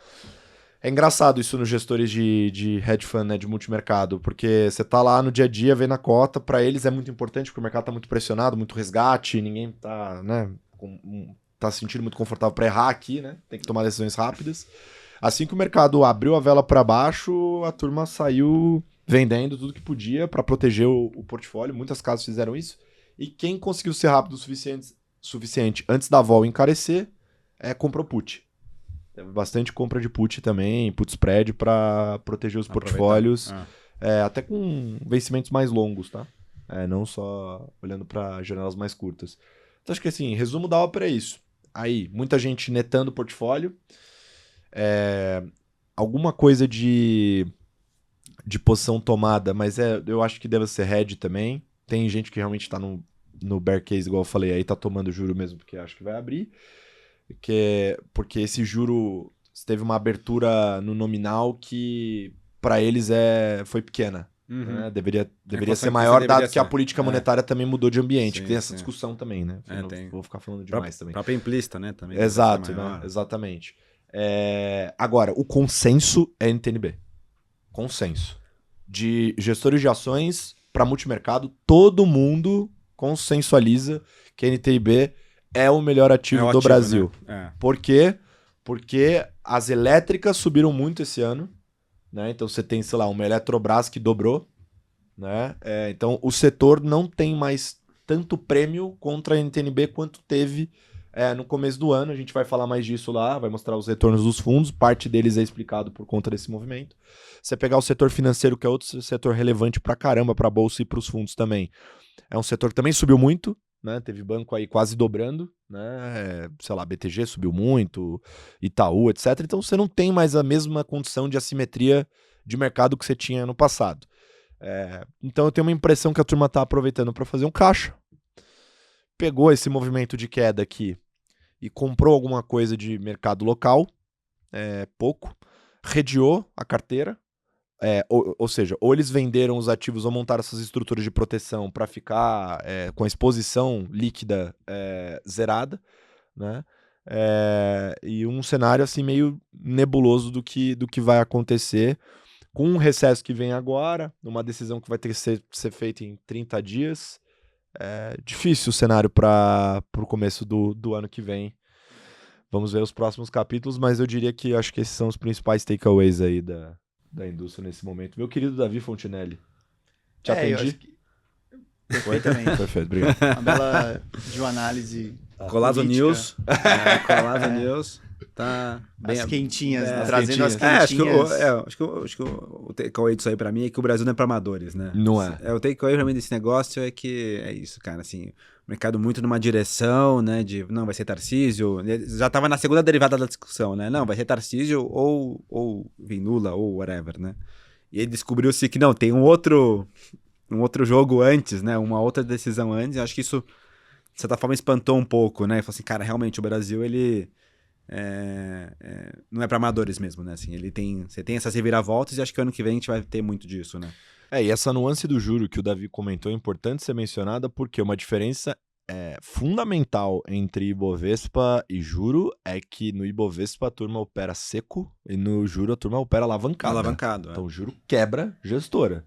S1: É engraçado isso nos gestores de hedge fund, né, de multimercado, porque você tá lá no dia a dia vendo a cota, para eles é muito importante, porque o mercado tá muito pressionado, muito resgate, ninguém tá, né, tá se sentindo muito confortável para errar aqui, né, tem que tomar decisões rápidas. Assim que o mercado abriu a vela para baixo, a turma saiu vendendo tudo que podia para proteger o portfólio, muitas casas fizeram isso, e quem conseguiu ser rápido o suficiente antes da vol encarecer, comprou put. Teve bastante compra de put também, put spread para proteger os
S3: Aproveitar.
S1: portfólios, até com vencimentos mais longos, tá? Não só olhando para janelas mais curtas. Então acho que assim, resumo da ópera é isso. Aí, muita gente netando o portfólio, alguma coisa de posição tomada, mas eu acho que deve ser hedge também. Tem gente que realmente tá no bear case, igual eu falei, aí tá tomando juro mesmo porque acho que vai abrir. Porque esse juro teve uma abertura no nominal que para eles foi pequena. Né? Deveria ser maior, dado que a política monetária também mudou de ambiente.
S3: Sim,
S1: que tem essa discussão também, né? Vou ficar falando demais também.
S3: Própria implícita, né? Também
S1: Exato, né? Exatamente. Agora, o consenso é NTNB. Consenso. De gestores de ações para multimercado, todo mundo consensualiza que a NTNB é o melhor ativo do Brasil.
S3: Né?
S1: Por quê? Porque as elétricas subiram muito esse ano. Né? Então você tem, sei lá, uma Eletrobras que dobrou. Né? Então o setor não tem mais tanto prêmio contra a NTNB quanto teve no começo do ano. A gente vai falar mais disso lá, vai mostrar os retornos dos fundos. Parte deles é explicado por conta desse movimento. Você pegar o setor financeiro, que é outro setor relevante pra caramba pra bolsa e pros fundos também. É um setor que também subiu muito. Né? Teve banco aí quase dobrando, né? Sei lá, BTG subiu muito, Itaú, etc. Então você não tem mais a mesma condição de assimetria de mercado que você tinha no passado. Então eu tenho uma impressão que a turma está aproveitando para fazer um caixa. Pegou esse movimento de queda aqui e comprou alguma coisa de mercado local, pouco, redeou a carteira. Ou seja, ou eles venderam os ativos ou montaram essas estruturas de proteção para ficar com a exposição líquida zerada, né? E um cenário assim meio nebuloso do que vai acontecer com um recesso que vem agora, uma decisão que vai ter que ser feita em 30 dias. Difícil o cenário para o começo do ano que vem. Vamos ver os próximos capítulos, mas eu diria que acho que esses são os principais takeaways aí da indústria nesse momento. Meu querido Davi Fontinelli. Te atendi?
S2: Perfeitamente.
S1: Perfeito, obrigado.
S2: Uma bela de uma análise.
S3: Colado
S2: política.
S3: News. Colado News. Tá bem.
S2: As quentinhas,
S1: as
S2: trazendo
S1: quentinhas.
S2: as quentinhas.
S3: Acho que o takeaway disso aí pra mim é que o Brasil não é pra amadores, né?
S1: Não é.
S3: O takeaway pra mim desse negócio é que é isso, cara, assim, o mercado muito numa direção, né, de, não, vai ser Tarcísio, já tava na segunda derivada da discussão, né, não, vai ser Tarcísio ou Lula ou whatever, né, e aí descobriu-se que não, tem um outro jogo antes, né, uma outra decisão antes, e acho que isso, de certa forma, espantou um pouco, né, e falou assim, cara, realmente, o Brasil, ele não é pra amadores mesmo, né, assim, você tem essas reviravoltas e acho que ano que vem a gente vai ter muito disso, né.
S1: E essa nuance do juro que o Davi comentou é importante ser mencionada porque uma diferença fundamental entre Ibovespa e juro é que no Ibovespa a turma opera seco e no juro a turma opera alavancado.
S3: Alavancado,
S1: Então o juro quebra gestora.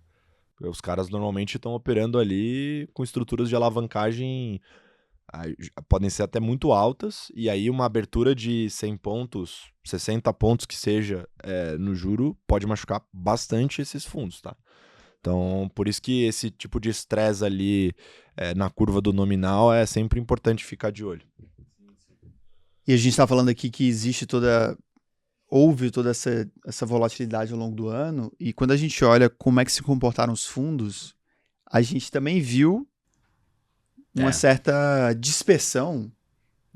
S1: Os caras normalmente estão operando ali com estruturas de alavancagem podem ser até muito altas, e aí uma abertura de 100 pontos, 60 pontos que seja no juro pode machucar bastante esses fundos, tá? Então, por isso que esse tipo de estresse ali na curva do nominal é sempre importante ficar de olho.
S2: E a gente está falando aqui que houve toda essa volatilidade ao longo do ano, e quando a gente olha como é que se comportaram os fundos, a gente também viu uma certa dispersão,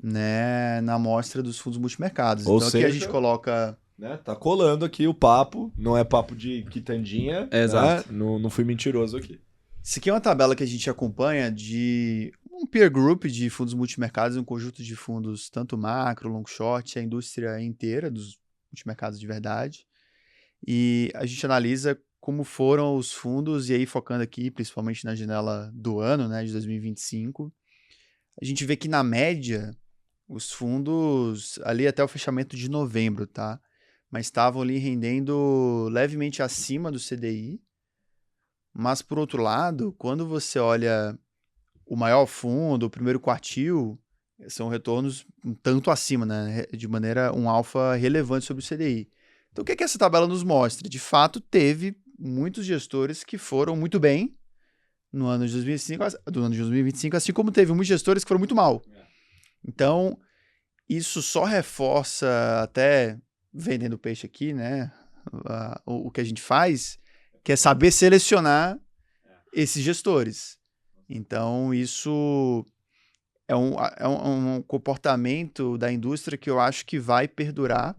S2: né, na amostra dos fundos multimercados.
S1: Ou
S2: então
S1: seja,
S2: aqui a gente coloca...
S1: Né, tá colando aqui o papo, não é papo de quitandinha,
S3: Exato.
S1: Né? Não fui mentiroso aqui.
S2: Isso aqui é uma tabela que a gente acompanha de um peer group de fundos multimercados, um conjunto de fundos tanto macro, long short, a indústria inteira dos multimercados de verdade. E a gente analisa como foram os fundos, e aí focando aqui principalmente na janela do ano, né, de 2025, a gente vê que na média os fundos ali até o fechamento de novembro, tá? Mas estavam ali rendendo levemente acima do CDI. Mas, por outro lado, quando você olha o maior fundo, o primeiro quartil, são retornos um tanto acima, né? De maneira um alfa relevante sobre o CDI. Então, o que essa tabela nos mostra? De fato, teve muitos gestores que foram muito bem no ano de 2025, assim como teve muitos gestores que foram muito mal. Então, isso só reforça até vendendo peixe aqui, né? O que a gente faz, que é saber selecionar esses gestores. Então, isso é um comportamento da indústria que eu acho que vai perdurar,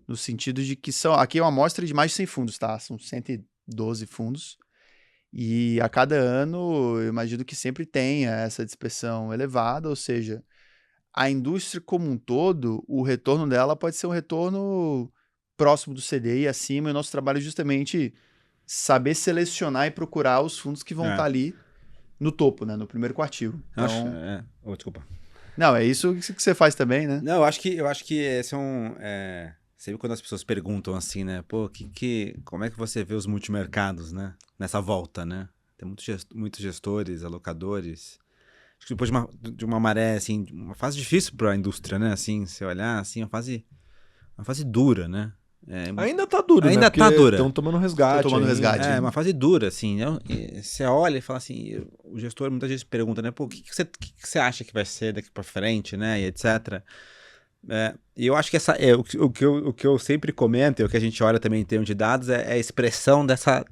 S2: no sentido de que aqui é uma amostra de mais de 100 fundos, tá? São 112 fundos. E a cada ano, eu imagino que sempre tenha essa dispersão elevada, ou seja, a indústria como um todo, o retorno dela pode ser um retorno próximo do CDI, acima, e o nosso trabalho é justamente saber selecionar e procurar os fundos que vão estar ali no topo, né, no primeiro quartil. Então,
S3: desculpa.
S2: Não, é isso que você faz também, né?
S3: Não, eu acho que esse é um... Sempre quando as pessoas perguntam assim, né? Pô, como é que você vê os multimercados, né? Nessa volta, né? Tem muitos gestores, alocadores. Acho que depois de uma maré, assim, uma fase difícil para a indústria, né? Assim, se olhar, assim, uma fase dura, né?
S1: Ainda tá duro,
S3: ainda
S1: né?
S3: tá dura.
S1: Estão tomando resgate.
S2: Estão tomando resgate.
S3: É uma fase dura, assim. Você olha e fala assim, o gestor muitas vezes pergunta, né? Pô, o que você acha que vai ser daqui para frente, né? E etc. E eu acho que o que eu sempre comento, e o que a gente olha também em termos de dados, é a expressão dessa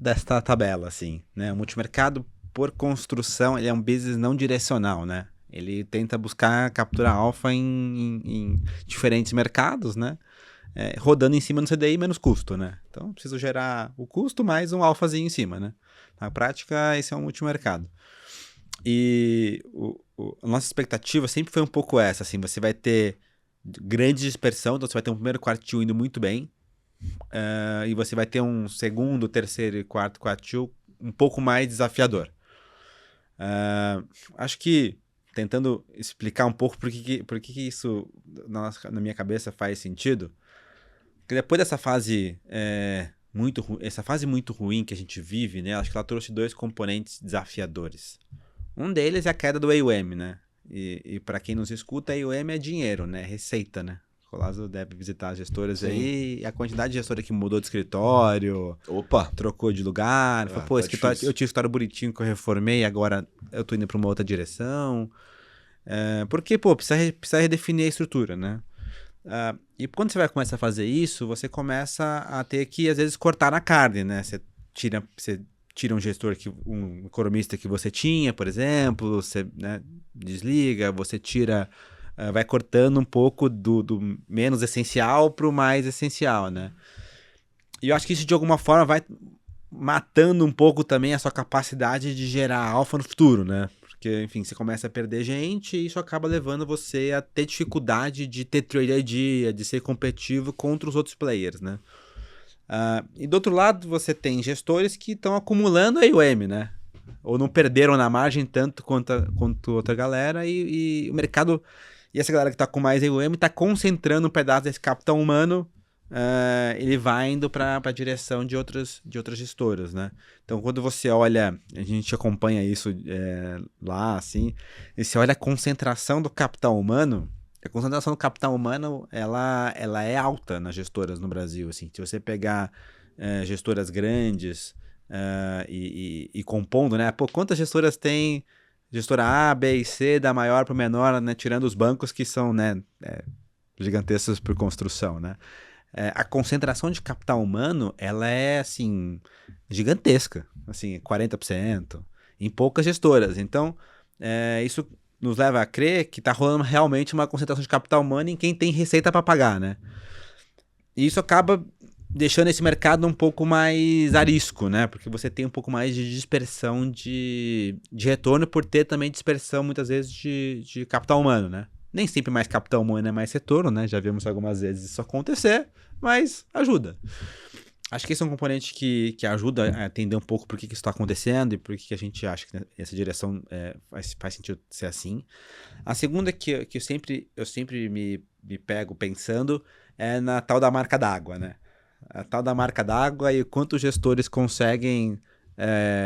S3: tabela, assim, né? O multimercado, por construção, ele é um business não direcional, né? Ele tenta buscar capturar alfa em diferentes mercados, né? Rodando em cima do CDI menos custo, né? Então, eu preciso gerar o custo mais um alfazinho em cima, né? Na prática, esse é um multimercado. E a nossa expectativa sempre foi um pouco essa, assim, você vai ter grande dispersão, então você vai ter um primeiro quartil indo muito bem, e você vai ter um segundo, terceiro e quarto quartil um pouco mais desafiador. Acho que, tentando explicar um pouco por que isso na minha cabeça faz sentido, que depois dessa fase muito ruim que a gente vive, né, acho que ela trouxe dois componentes desafiadores. Um deles é a queda do AUM, né? E para quem nos escuta, a AUM é dinheiro, né? Receita, né? O Colasso deve visitar as gestoras aí, e a quantidade de gestora que mudou de escritório, trocou de lugar, falou, pô, escritório, eu tinha um escritório bonitinho que eu reformei, agora eu tô indo para uma outra direção. Porque, pô, precisa redefinir a estrutura, né? E quando você vai começar a fazer isso, você começa a ter que, às vezes, cortar na carne, né? Você tira um gestor, um economista que você tinha, por exemplo, você, né, desliga, você tira, vai cortando um pouco do menos essencial para o mais essencial, né? E eu acho que isso, de alguma forma, vai matando um pouco também a sua capacidade de gerar alfa no futuro, né? Porque, enfim, você começa a perder gente e isso acaba levando você a ter dificuldade de ter trade idea, de ser competitivo contra os outros players, né? E do outro lado, você tem gestores que estão acumulando AUM, né? Ou não perderam na margem tanto quanto outra galera, e o mercado, e essa galera que está com mais AUM está concentrando um pedaço desse capital humano, ele vai indo para a direção de outras gestoras, né? Então, quando você olha, a gente acompanha isso lá, assim, e você olha a concentração do capital humano, a concentração do capital humano, ela é alta nas gestoras no Brasil, assim. Se você pegar gestoras grandes e compondo, né? Pô, quantas gestoras tem gestora A, B e C, da maior para o menor, né? Tirando os bancos que são, né, gigantescos por construção, né? A concentração de capital humano, ela é, assim, gigantesca. Assim, 40% em poucas gestoras. Então, isso nos leva a crer que está rolando realmente uma concentração de capital humano em quem tem receita para pagar, né? E isso acaba deixando esse mercado um pouco mais arisco, né? Porque você tem um pouco mais de dispersão de retorno por ter também dispersão, muitas vezes, de capital humano, né? Nem sempre mais capital humano é mais retorno, né? Já vimos algumas vezes isso acontecer, mas ajuda. Acho que esse é um componente que ajuda a entender um pouco por que isso está acontecendo e por que a gente acha que essa direção faz sentido ser assim. A segunda que eu sempre me pego pensando é na tal da marca d'água, né? A tal da marca d'água e quantos gestores conseguem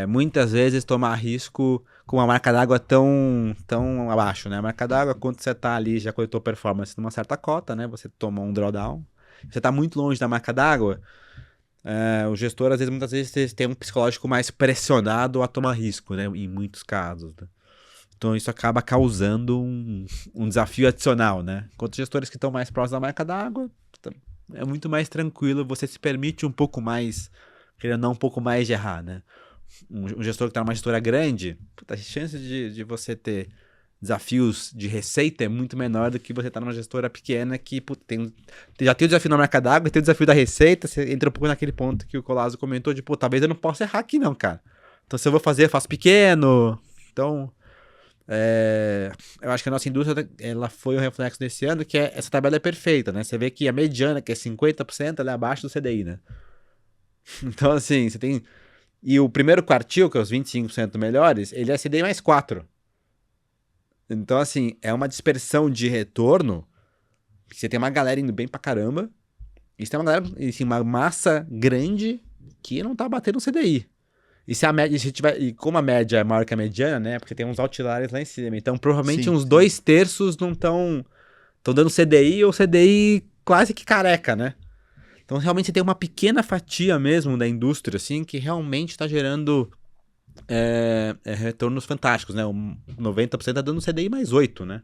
S3: muitas vezes tomar risco com uma marca d'água tão abaixo, né? A marca d'água, quando você está ali, já coletou performance numa certa cota, né? Você toma um drawdown. Você está muito longe da marca d'água, o gestor, muitas vezes, tem um psicológico mais pressionado a tomar risco, né? Em muitos casos, né? Então, isso acaba causando um desafio adicional, né? Enquanto gestores que estão mais próximos da marca d'água, é muito mais tranquilo, você se permite um pouco mais, querendo ou não, um pouco mais de errar, né? Um gestor que está numa gestora grande, puta, a chance de você ter desafios de receita é muito menor do que você estar numa gestora pequena que puta, já tem o desafio na marca d'água, tem o desafio da receita, você entra um pouco naquele ponto que o Colasso comentou de, pô, talvez eu não possa errar aqui não, cara. Então se eu vou fazer, eu faço pequeno. Então, eu acho que a nossa indústria, ela foi um reflexo desse ano, que essa tabela é perfeita, né? Você vê que a mediana, que é 50%, ela é abaixo do CDI, né? Então, assim, você tem... E o primeiro quartil, que é os 25% melhores, ele é CDI mais 4. Então, assim, é uma dispersão de retorno, que você tem uma galera indo bem pra caramba, e você tem uma galera, assim, uma massa grande que não tá batendo o CDI. E se a média, e como a média é maior que a mediana, né? Porque tem uns outliers lá em cima. Então, provavelmente uns 2/3 não estão dando CDI ou CDI quase que careca, né? Então, realmente, você tem uma pequena fatia mesmo da indústria, assim, que realmente está gerando retornos fantásticos, né? O 90% tá dando CDI mais 8, né?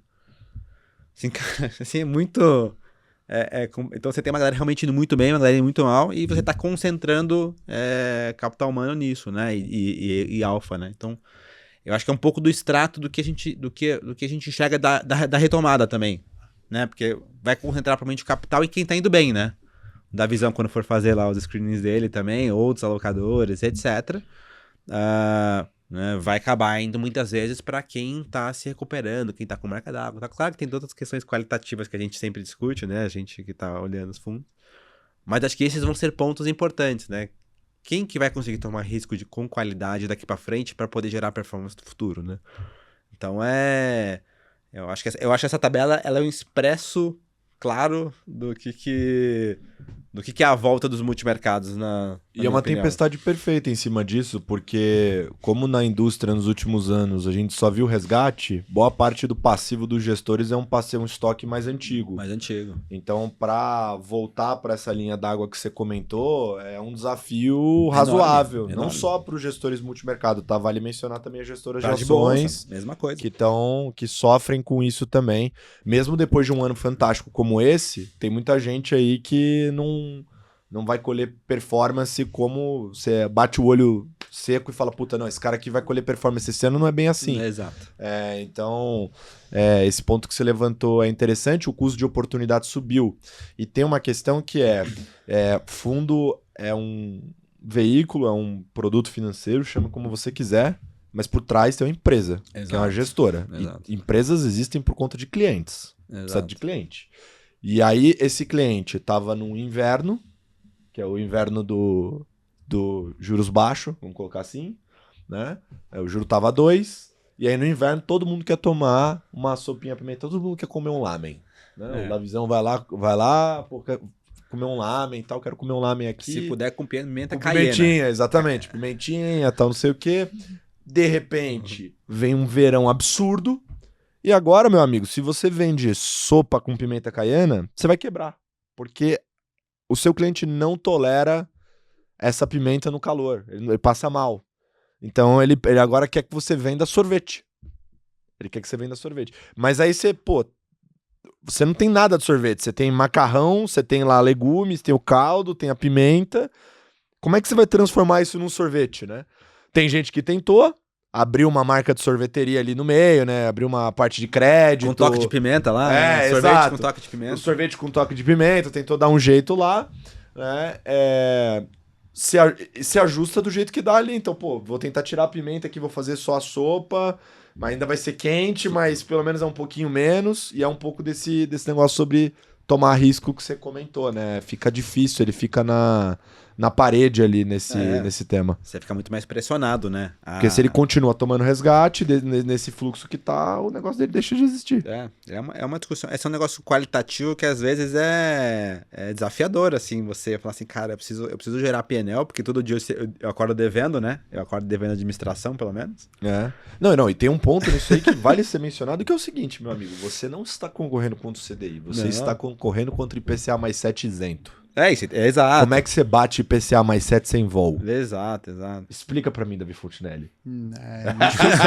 S3: Assim, cara, assim, é muito... então, você tem uma galera realmente indo muito bem, uma galera indo muito mal, e você está concentrando capital humano nisso, né? E alfa, né? Então, eu acho que é um pouco do extrato do que a gente enxerga da retomada também, né? Porque vai concentrar provavelmente o capital e quem está indo bem, né? Da visão quando for fazer lá os screenings dele também, outros alocadores, etc. Né, vai acabar indo muitas vezes para quem está se recuperando, quem está com marca d'água. Tá claro que tem outras questões qualitativas que a gente sempre discute, né? A gente que está olhando os fundos. Mas acho que esses vão ser pontos importantes, né? Quem que vai conseguir tomar risco com qualidade daqui para frente para poder gerar performance do futuro, né? Então eu acho que essa tabela ela é um expresso claro do que é a volta dos multimercados
S1: E é uma tempestade perfeita em cima disso, porque como na indústria nos últimos anos a gente só viu resgate, boa parte do passivo dos gestores é um estoque mais antigo. Então, para voltar para essa linha d'água que você comentou, é um desafio razoável.
S3: Enorme.
S1: Não só para os gestores multimercado, tá? Vale mencionar também as gestoras de ações,
S3: mesma coisa.
S1: que sofrem com isso também. Mesmo depois de um ano fantástico como esse, tem muita gente aí que não vai colher performance como você bate o olho seco e fala, puta, não, esse cara aqui vai colher performance esse ano, não é bem assim.
S3: Exato.
S1: Então, esse ponto que você levantou é interessante, o custo de oportunidade subiu. E tem uma questão que fundo é um veículo, é um produto financeiro, chama como você quiser, mas por trás tem uma empresa, que é uma gestora. E empresas existem por conta de clientes. Precisa de cliente. E aí, esse cliente estava no inverno, que é o inverno do juros baixo, vamos colocar assim, né? O juro tava 2, e aí no inverno todo mundo quer tomar uma sopinha pimenta, todo mundo quer comer um lamen, né? O Lavizão vai lá, comer um lamen e tal, quero comer um lamen aqui.
S3: Se puder com pimenta
S1: pimentinha, exatamente, pimentinha, tal, não sei o quê. De repente, vem um verão absurdo, e agora, meu amigo, se você vende sopa com pimenta caiena, você vai quebrar, porque o seu cliente não tolera essa pimenta no calor. Ele passa mal. Então, ele agora quer que você venda sorvete. Ele quer que você venda sorvete. Mas aí você não tem nada de sorvete. Você tem macarrão, você tem lá legumes, tem o caldo, tem a pimenta. Como é que você vai transformar isso num sorvete, né? Tem gente que tentou, abriu uma marca de sorveteria ali no meio, né? Abriu uma parte de crédito.
S3: Com toque de pimenta lá, né?
S1: Sorvete
S3: exato. Com toque de pimenta.
S1: O sorvete com toque de pimenta, tentou dar um jeito lá, né? Se ajusta do jeito que dá ali. Então, vou tentar tirar a pimenta aqui, vou fazer só a sopa, mas ainda vai ser quente, mas pelo menos é um pouquinho menos. E é um pouco desse negócio sobre tomar risco que você comentou, né? Fica difícil, ele fica na parede ali nesse tema.
S3: Você fica muito mais pressionado, né?
S1: Porque se ele continua tomando resgate nesse fluxo que tá, o negócio dele deixa de existir.
S3: É uma discussão. Esse é um negócio qualitativo que às vezes é desafiador, assim, você falar assim, cara, eu preciso gerar PNL, porque todo dia eu acordo devendo, né? Eu acordo devendo administração, pelo menos.
S1: Não, e tem um ponto nisso aí que vale ser mencionado, que é o seguinte, meu amigo, você não está concorrendo contra o CDI, você está concorrendo contra o IPCA mais 7 isento.
S3: Exato.
S1: Como é que você bate IPCA mais 7 sem vol?
S3: Exato.
S1: Explica pra mim, Davi Fontinelli.
S2: É muito difícil.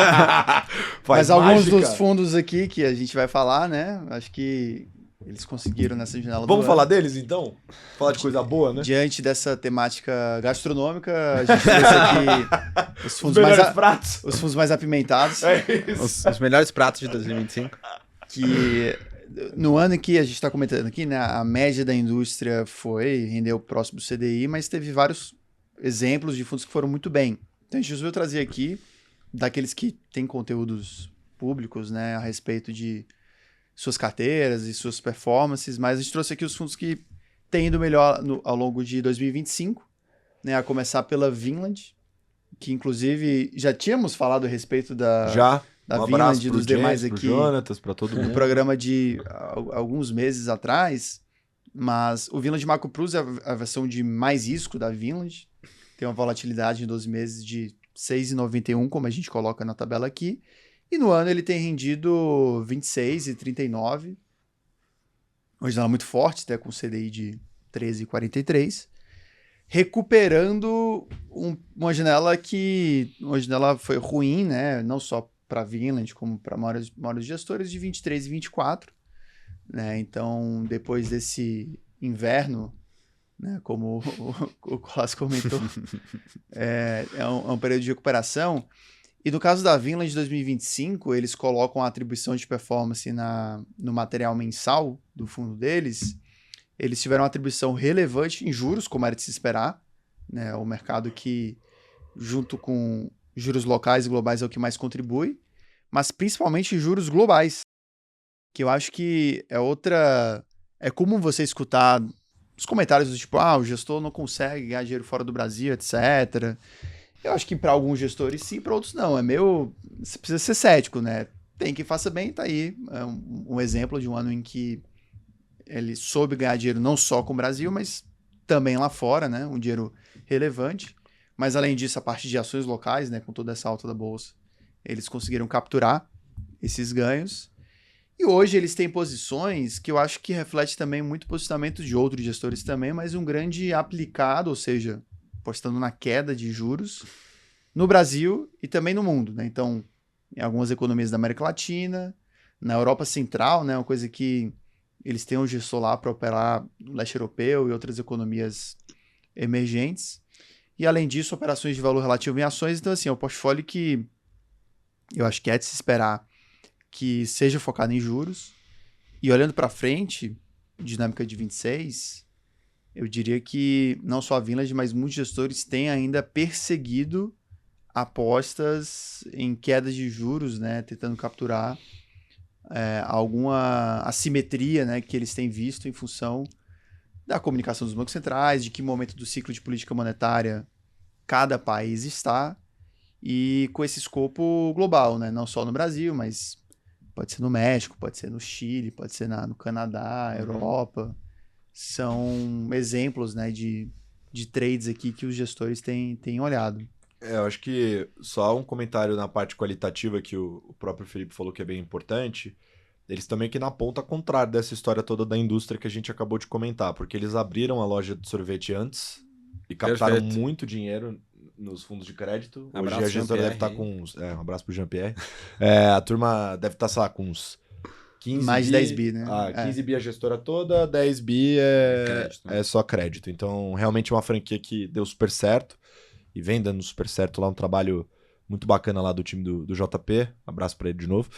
S2: Mas alguns dos fundos aqui que a gente vai falar, né? Acho que Eles conseguiram nessa janela
S1: Vamos
S2: do
S1: falar
S2: ano.
S1: deles, então? Falar de coisa boa, né?
S2: Diante dessa temática gastronômica, a gente trouxe aqui os
S1: Os
S2: fundos,
S1: melhores pratos.
S2: os fundos mais apimentados.
S1: É isso.
S3: Os melhores pratos de 2025.
S2: Que no ano em que a gente está comentando aqui, né, a média da indústria rendeu próximo do CDI, mas teve vários exemplos de fundos que foram muito bem. Então a gente resolveu trazer aqui daqueles que têm conteúdos públicos, né, a respeito de suas carteiras e suas performances, mas a gente trouxe aqui os fundos que têm ido melhor ao longo de 2025, né, a começar pela Vinland, que inclusive já tínhamos falado a respeito da Vinland e dos demais aqui,
S1: pro Jonatas, pra todo
S2: no
S1: mundo.
S2: programa de alguns meses atrás, mas o Vinland Macro Plus é a versão de mais risco da Vinland, tem uma volatilidade em 12 meses de 6,91, como a gente coloca na tabela aqui, e no ano ele tem rendido 26,39, uma janela muito forte, até com CDI de 13,43, recuperando uma janela foi ruim, né? Não só para a Vinland, como para maiores gestores, de 23 e 24. Né? Então, depois desse inverno, né? Como o Colas comentou, é um período de recuperação. E no caso da Vinland de 2025, eles colocam a atribuição de performance no material mensal do fundo deles. Eles tiveram uma atribuição relevante em juros, como era de se esperar. Né? O mercado que, junto com juros locais e globais, é o que mais contribui. Mas principalmente juros globais. Que eu acho que é outra... É comum você escutar os comentários do tipo, o gestor não consegue ganhar dinheiro fora do Brasil, etc. Eu acho que para alguns gestores sim, para outros não. Você precisa ser cético, né? Tem quem faça bem, tá aí. É um exemplo de um ano em que ele soube ganhar dinheiro não só com o Brasil, mas também lá fora, né? Um dinheiro relevante. Mas além disso, a parte de ações locais, né? Com toda essa alta da bolsa, eles conseguiram capturar esses ganhos. E hoje eles têm posições que eu acho que reflete também muito posicionamento de outros gestores também, mas um grande aplicado, ou seja, apostando na queda de juros no Brasil e também no mundo, né? Então, em algumas economias da América Latina, na Europa Central, né? Uma coisa que eles têm um gestor lá para operar no leste europeu e outras economias emergentes. E, além disso, operações de valor relativo em ações. Então, assim, é um portfólio que eu acho que é de se esperar que seja focado em juros. E olhando para frente, dinâmica de 26, eu diria que não só a Vinland, mas muitos gestores têm ainda perseguido apostas em quedas de juros, né, tentando capturar alguma assimetria, né, que eles têm visto em função da comunicação dos bancos centrais, de que momento do ciclo de política monetária cada país está, e com esse escopo global, né, não só no Brasil, mas pode ser no México, pode ser no Chile, pode ser no Canadá, Europa. São exemplos, né, de trades aqui que os gestores têm olhado.
S1: Eu acho que só um comentário na parte qualitativa que o próprio Felipe falou que é bem importante. Eles também que na ponta contrária dessa história toda da indústria que a gente acabou de comentar, porque eles abriram a loja de sorvete antes e captaram muito dinheiro nos fundos de crédito. Hoje a gestora deve estar com uns... um abraço pro Jean-Pierre. A turma deve estar, sei lá, com uns 15
S2: mais
S1: bi,
S2: 10 bi, né?
S1: 15 bi a gestora toda, 10 bi é só crédito. Então, realmente é uma franquia que deu super certo e vem dando super certo lá, um trabalho muito bacana lá do time do JP. Abraço para ele de novo.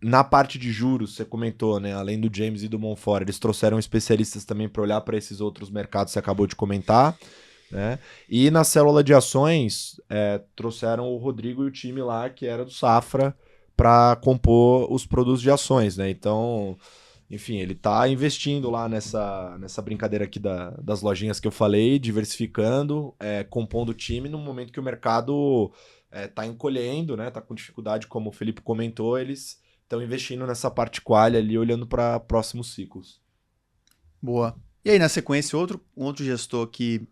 S1: Na parte de juros, você comentou, né? Além do James e do Monfort, eles trouxeram especialistas também para olhar para esses outros mercados que você acabou de comentar. Né? E na célula de ações, trouxeram o Rodrigo e o time lá, que era do Safra, para compor os produtos de ações, né? Então, enfim, ele está investindo lá nessa brincadeira aqui das lojinhas que eu falei, diversificando, compondo o time no momento que o mercado está encolhendo, né? Tá com dificuldade, como o Felipe comentou, eles estão investindo nessa parte qualha ali, olhando para próximos ciclos.
S2: Boa. E aí, na sequência, um outro gestor que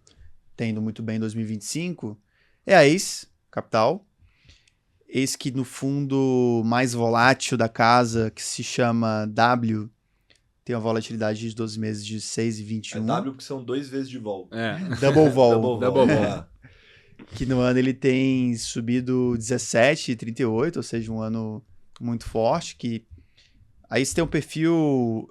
S2: está indo muito bem em 2025 é a Ace Capital. Ace que no fundo mais volátil da casa, que se chama W, tem uma volatilidade de 12 meses de 6,21.
S1: É W porque são 2 vezes de vol.
S2: Double vol.
S1: Double vol.
S2: Que no ano ele tem subido 17,38, ou seja, um ano muito forte, que Aí você tem um perfil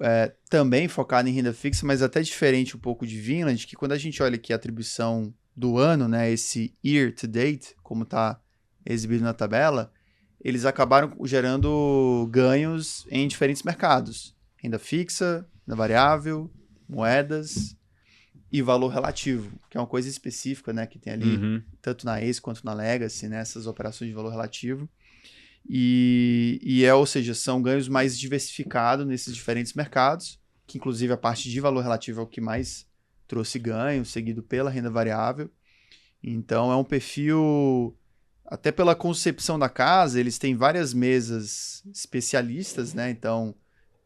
S2: também focado em renda fixa, mas até diferente um pouco de Vinland, que quando a gente olha aqui a atribuição do ano, né, esse year to date, como está exibido na tabela, eles acabaram gerando ganhos em diferentes mercados. Renda fixa, renda variável, moedas e valor relativo, que é uma coisa específica, né, que tem ali tanto na Ace quanto na Legacy, né, essas operações de valor relativo. Ou seja, são ganhos mais diversificados nesses diferentes mercados, que inclusive a parte de valor relativo é o que mais trouxe ganho, seguido pela renda variável. Então é um perfil, até pela concepção da casa, eles têm várias mesas especialistas, né? Então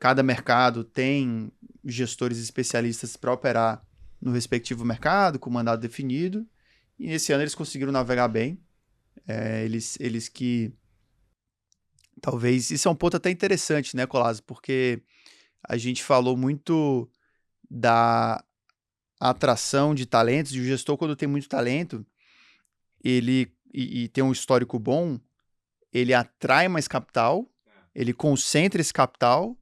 S2: cada mercado tem gestores especialistas para operar no respectivo mercado, com mandado definido, e esse ano eles conseguiram navegar bem. Eles que... Talvez, isso é um ponto até interessante, né, Collazo? Porque a gente falou muito da atração de talentos, e o gestor, quando tem muito talento, ele e tem um histórico bom, ele atrai mais capital, ele concentra esse capital,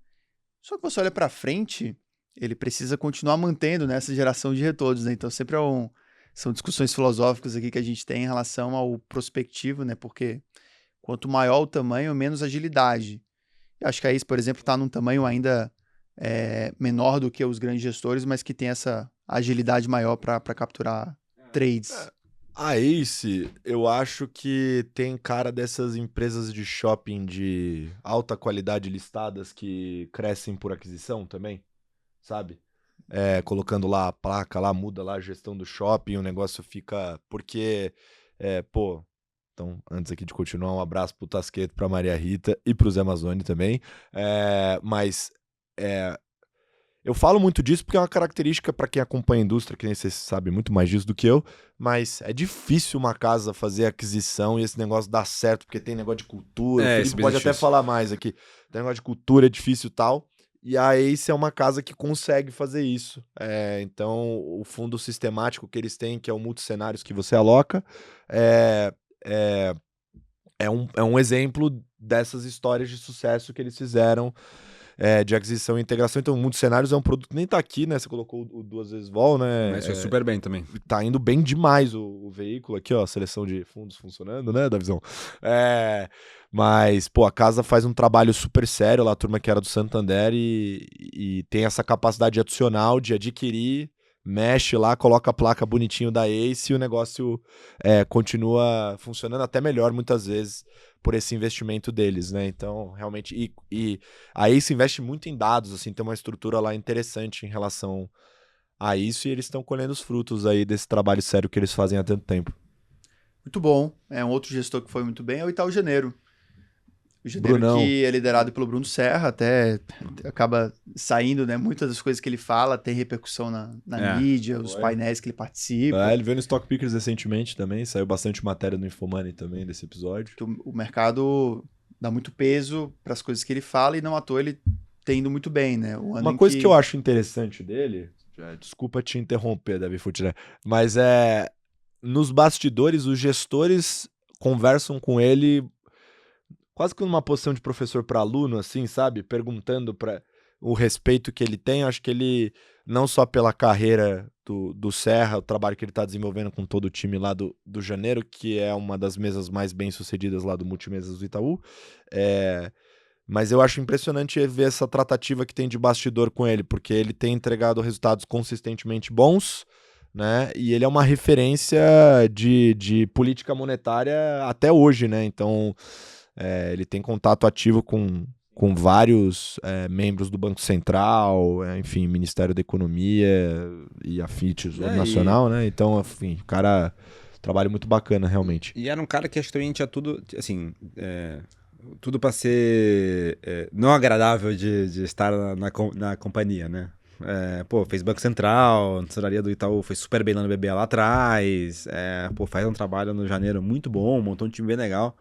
S2: só que você olha para frente, ele precisa continuar mantendo, né, essa geração de retornos, né? Então sempre são discussões filosóficas aqui que a gente tem em relação ao prospectivo, né? Porque quanto maior o tamanho, menos agilidade. Eu acho que a Ace, por exemplo, está num tamanho ainda menor do que os grandes gestores, mas que tem essa agilidade maior para capturar trades.
S1: A Ace, eu acho que tem cara dessas empresas de shopping de alta qualidade listadas que crescem por aquisição também, sabe? Colocando lá a placa, lá muda lá a gestão do shopping, o negócio fica... Porque, então, antes aqui de continuar, um abraço pro Tasqueto, pra Maria Rita e pro Zé Amazônia também. Eu falo muito disso porque é uma característica para quem acompanha a indústria, que nem você sabe muito mais disso do que eu, mas é difícil uma casa fazer aquisição e esse negócio dar certo, porque tem negócio de cultura, o Felipe pode até falar mais aqui, tem negócio de cultura, é difícil e tal, e a Ace é uma casa que consegue fazer isso. Então, o fundo sistemático que eles têm, que é o multicenários que você aloca, é um exemplo dessas histórias de sucesso que eles fizeram de aquisição e integração. Então, muitos cenários é um produto que nem tá aqui, né? Você colocou o duas vezes vol, né?
S3: Mas foi super bem também.
S1: Tá indo bem demais o veículo aqui, ó, a seleção de fundos funcionando, né, Davizão? Mas, pô, a casa faz um trabalho super sério lá, a turma que era do Santander e tem essa capacidade adicional de adquirir, mexe lá, coloca a placa bonitinho da Ace e o negócio continua funcionando até melhor muitas vezes por esse investimento deles, né? Então, realmente, e a Ace investe muito em dados, assim, tem uma estrutura lá interessante em relação a isso e eles estão colhendo os frutos aí desse trabalho sério que eles fazem há tanto tempo.
S2: Muito bom. Um outro gestor que foi muito bem é o Itaú Janeiro. O Janeiro
S1: Brunão.
S2: Que é liderado pelo Bruno Serra, até acaba saindo, né? Muitas das coisas que ele fala tem repercussão na mídia, os painéis que ele participa.
S1: Ele veio no Stock Pickers recentemente também, saiu bastante matéria no Infomoney também desse episódio.
S2: O mercado dá muito peso para as coisas que ele fala e não à toa ele tem indo muito bem, né?
S1: Uma coisa que eu acho interessante dele, desculpa te interromper, Davi Futner, mas nos bastidores os gestores conversam com ele quase que numa posição de professor para aluno, assim, sabe? Perguntando para o respeito que ele tem. Acho que ele, não só pela carreira do Serra, o trabalho que ele está desenvolvendo com todo o time lá do Janeiro, que é uma das mesas mais bem-sucedidas lá do Multimesas do Itaú, mas eu acho impressionante ver essa tratativa que tem de bastidor com ele, porque ele tem entregado resultados consistentemente bons, né? E ele é uma referência de política monetária até hoje, né? Então... ele tem contato ativo com vários membros do Banco Central, enfim, Ministério da Economia e a Tesouro Nacional, né? Então, enfim, o cara trabalha muito bacana, realmente.
S3: E era um cara que acho que também tinha tudo, assim, tudo para ser não agradável de estar na companhia, né? Fez Banco Central, a tesouraria do Itaú foi super bem lá no BBA lá atrás, faz um trabalho no Janeiro muito bom, montou um time bem legal.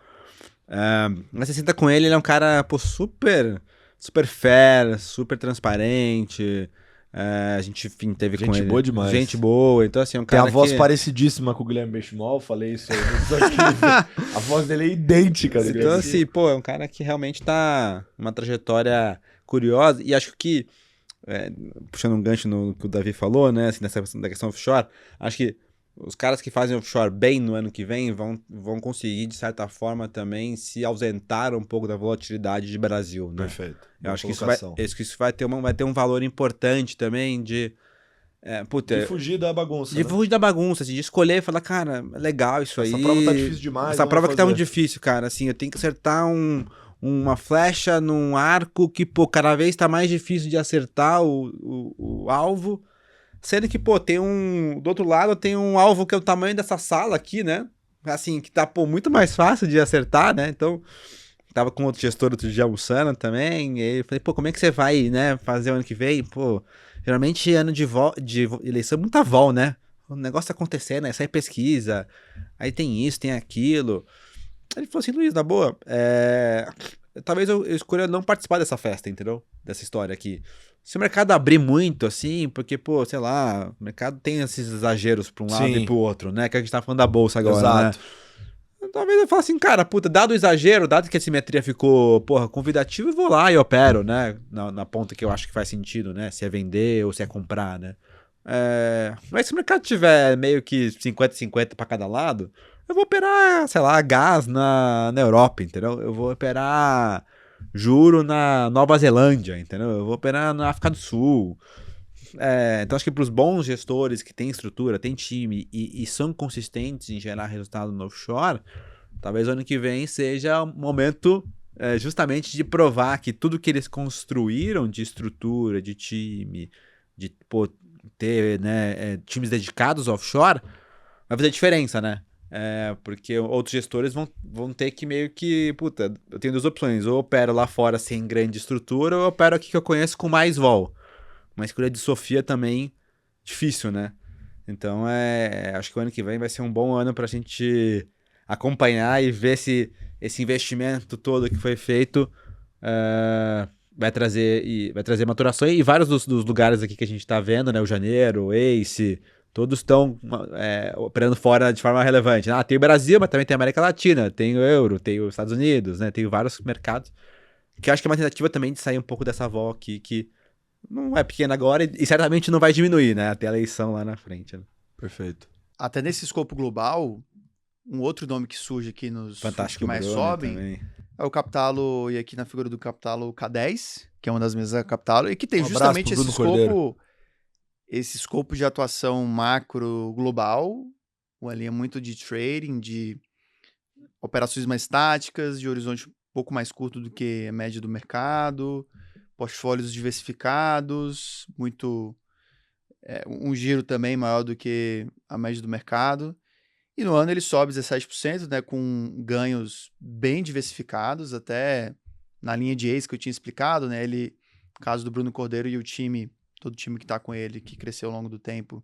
S3: Mas você senta com ele é um cara super, super fair, super transparente, A gente, enfim, teve
S1: Gente
S3: com ele.
S1: boa demais.
S3: Gente boa. Então, assim, é um
S1: Tem
S3: cara
S1: a voz
S3: que...
S1: parecidíssima com o Guilherme Benchimol, falei isso aí. A voz dele é idêntica. Do
S3: Então,
S1: Guilherme.
S3: assim, pô, é um cara que realmente tá uma trajetória curiosa. E acho que, puxando um gancho no que o Davi falou, né, assim, nessa da questão offshore, acho que os caras que fazem offshore bem no ano que vem vão conseguir, de certa forma, também se ausentar um pouco da volatilidade de Brasil, né?
S1: Perfeito.
S3: Eu acho que isso vai ter um valor importante também de...
S1: De fugir da bagunça.
S3: De fugir da bagunça, assim, de escolher e falar, cara, é legal isso aí.
S1: Essa prova tá difícil demais.
S3: Essa prova que tá muito difícil, cara. Assim, eu tenho que acertar uma flecha num arco que, pô, cada vez tá mais difícil de acertar o alvo. Sendo que, pô, do outro lado tem um alvo que é o tamanho dessa sala aqui, né? Assim, que tá, pô, muito mais fácil de acertar, né? Então, tava com outro gestor outro dia almoçando também. E eu falei, pô, como é que você vai, né, fazer o ano que vem? Pô, geralmente ano de eleição é muita vol, né? O negócio tá acontecendo, aí sai pesquisa, aí tem isso, tem aquilo. Ele falou assim, Luiz, na boa, talvez eu escolha não participar dessa festa, entendeu? Dessa história aqui. Se o mercado abrir muito, assim, porque, pô, sei lá, o mercado tem esses exageros pra um lado e pro outro, né? Que a gente tá falando da bolsa agora,
S1: Exato.
S3: né? Talvez eu fale assim, cara, puta, dado o exagero, dado que a simetria ficou, porra, convidativa, eu vou lá e opero, né? Na ponta que eu acho que faz sentido, né? Se é vender ou se é comprar, né? Mas se o mercado tiver meio que 50-50 pra cada lado, eu vou operar, sei lá, gás na Europa, entendeu? Eu vou operar juro na Nova Zelândia, entendeu? Eu vou operar na África do Sul. Então acho que para os bons gestores que têm estrutura, têm time e são consistentes em gerar resultado no offshore, talvez o ano que vem seja um momento justamente de provar que tudo que eles construíram de estrutura, de time, de ter, né, times dedicados offshore, vai fazer diferença, né? Porque outros gestores vão ter que meio que, puta, eu tenho duas opções, ou eu opero lá fora sem grande estrutura, ou eu opero aqui que eu conheço com mais vol. Uma escolha de Sofia também difícil, né? Então, acho que o ano que vem vai ser um bom ano pra gente acompanhar e ver se esse investimento todo que foi feito vai trazer maturação. E vários dos lugares aqui que a gente tá vendo, né? O Janeiro, o Ace, todos estão operando fora de forma relevante. Tem o Brasil, mas também tem a América Latina, tem o Euro, tem os Estados Unidos, né? Tem vários mercados. Que eu acho que é uma tentativa também de sair um pouco dessa vol aqui, que não é pequena agora e certamente não vai diminuir, né? Até a eleição lá na frente. Né?
S1: Perfeito.
S2: Até nesse escopo global, um outro nome que surge aqui nos
S3: Fantástico
S2: que mais
S3: Bruno
S2: sobem
S3: também.
S2: é o Capitalo, e aqui na figura do Capitalo K10, que é uma das mesas da Capitalo, e que tem
S1: Um abraço
S2: justamente
S1: pro Bruno
S2: esse escopo de atuação macro global, uma linha muito de trading, de operações mais táticas, de horizonte um pouco mais curto do que a média do mercado, portfólios diversificados, muito um giro também maior do que a média do mercado. E no ano ele sobe 17%, né, com ganhos bem diversificados, até na linha de Ace que eu tinha explicado, né, ele, no caso do Bruno Cordeiro e o time, todo o time que está com ele, que cresceu ao longo do tempo,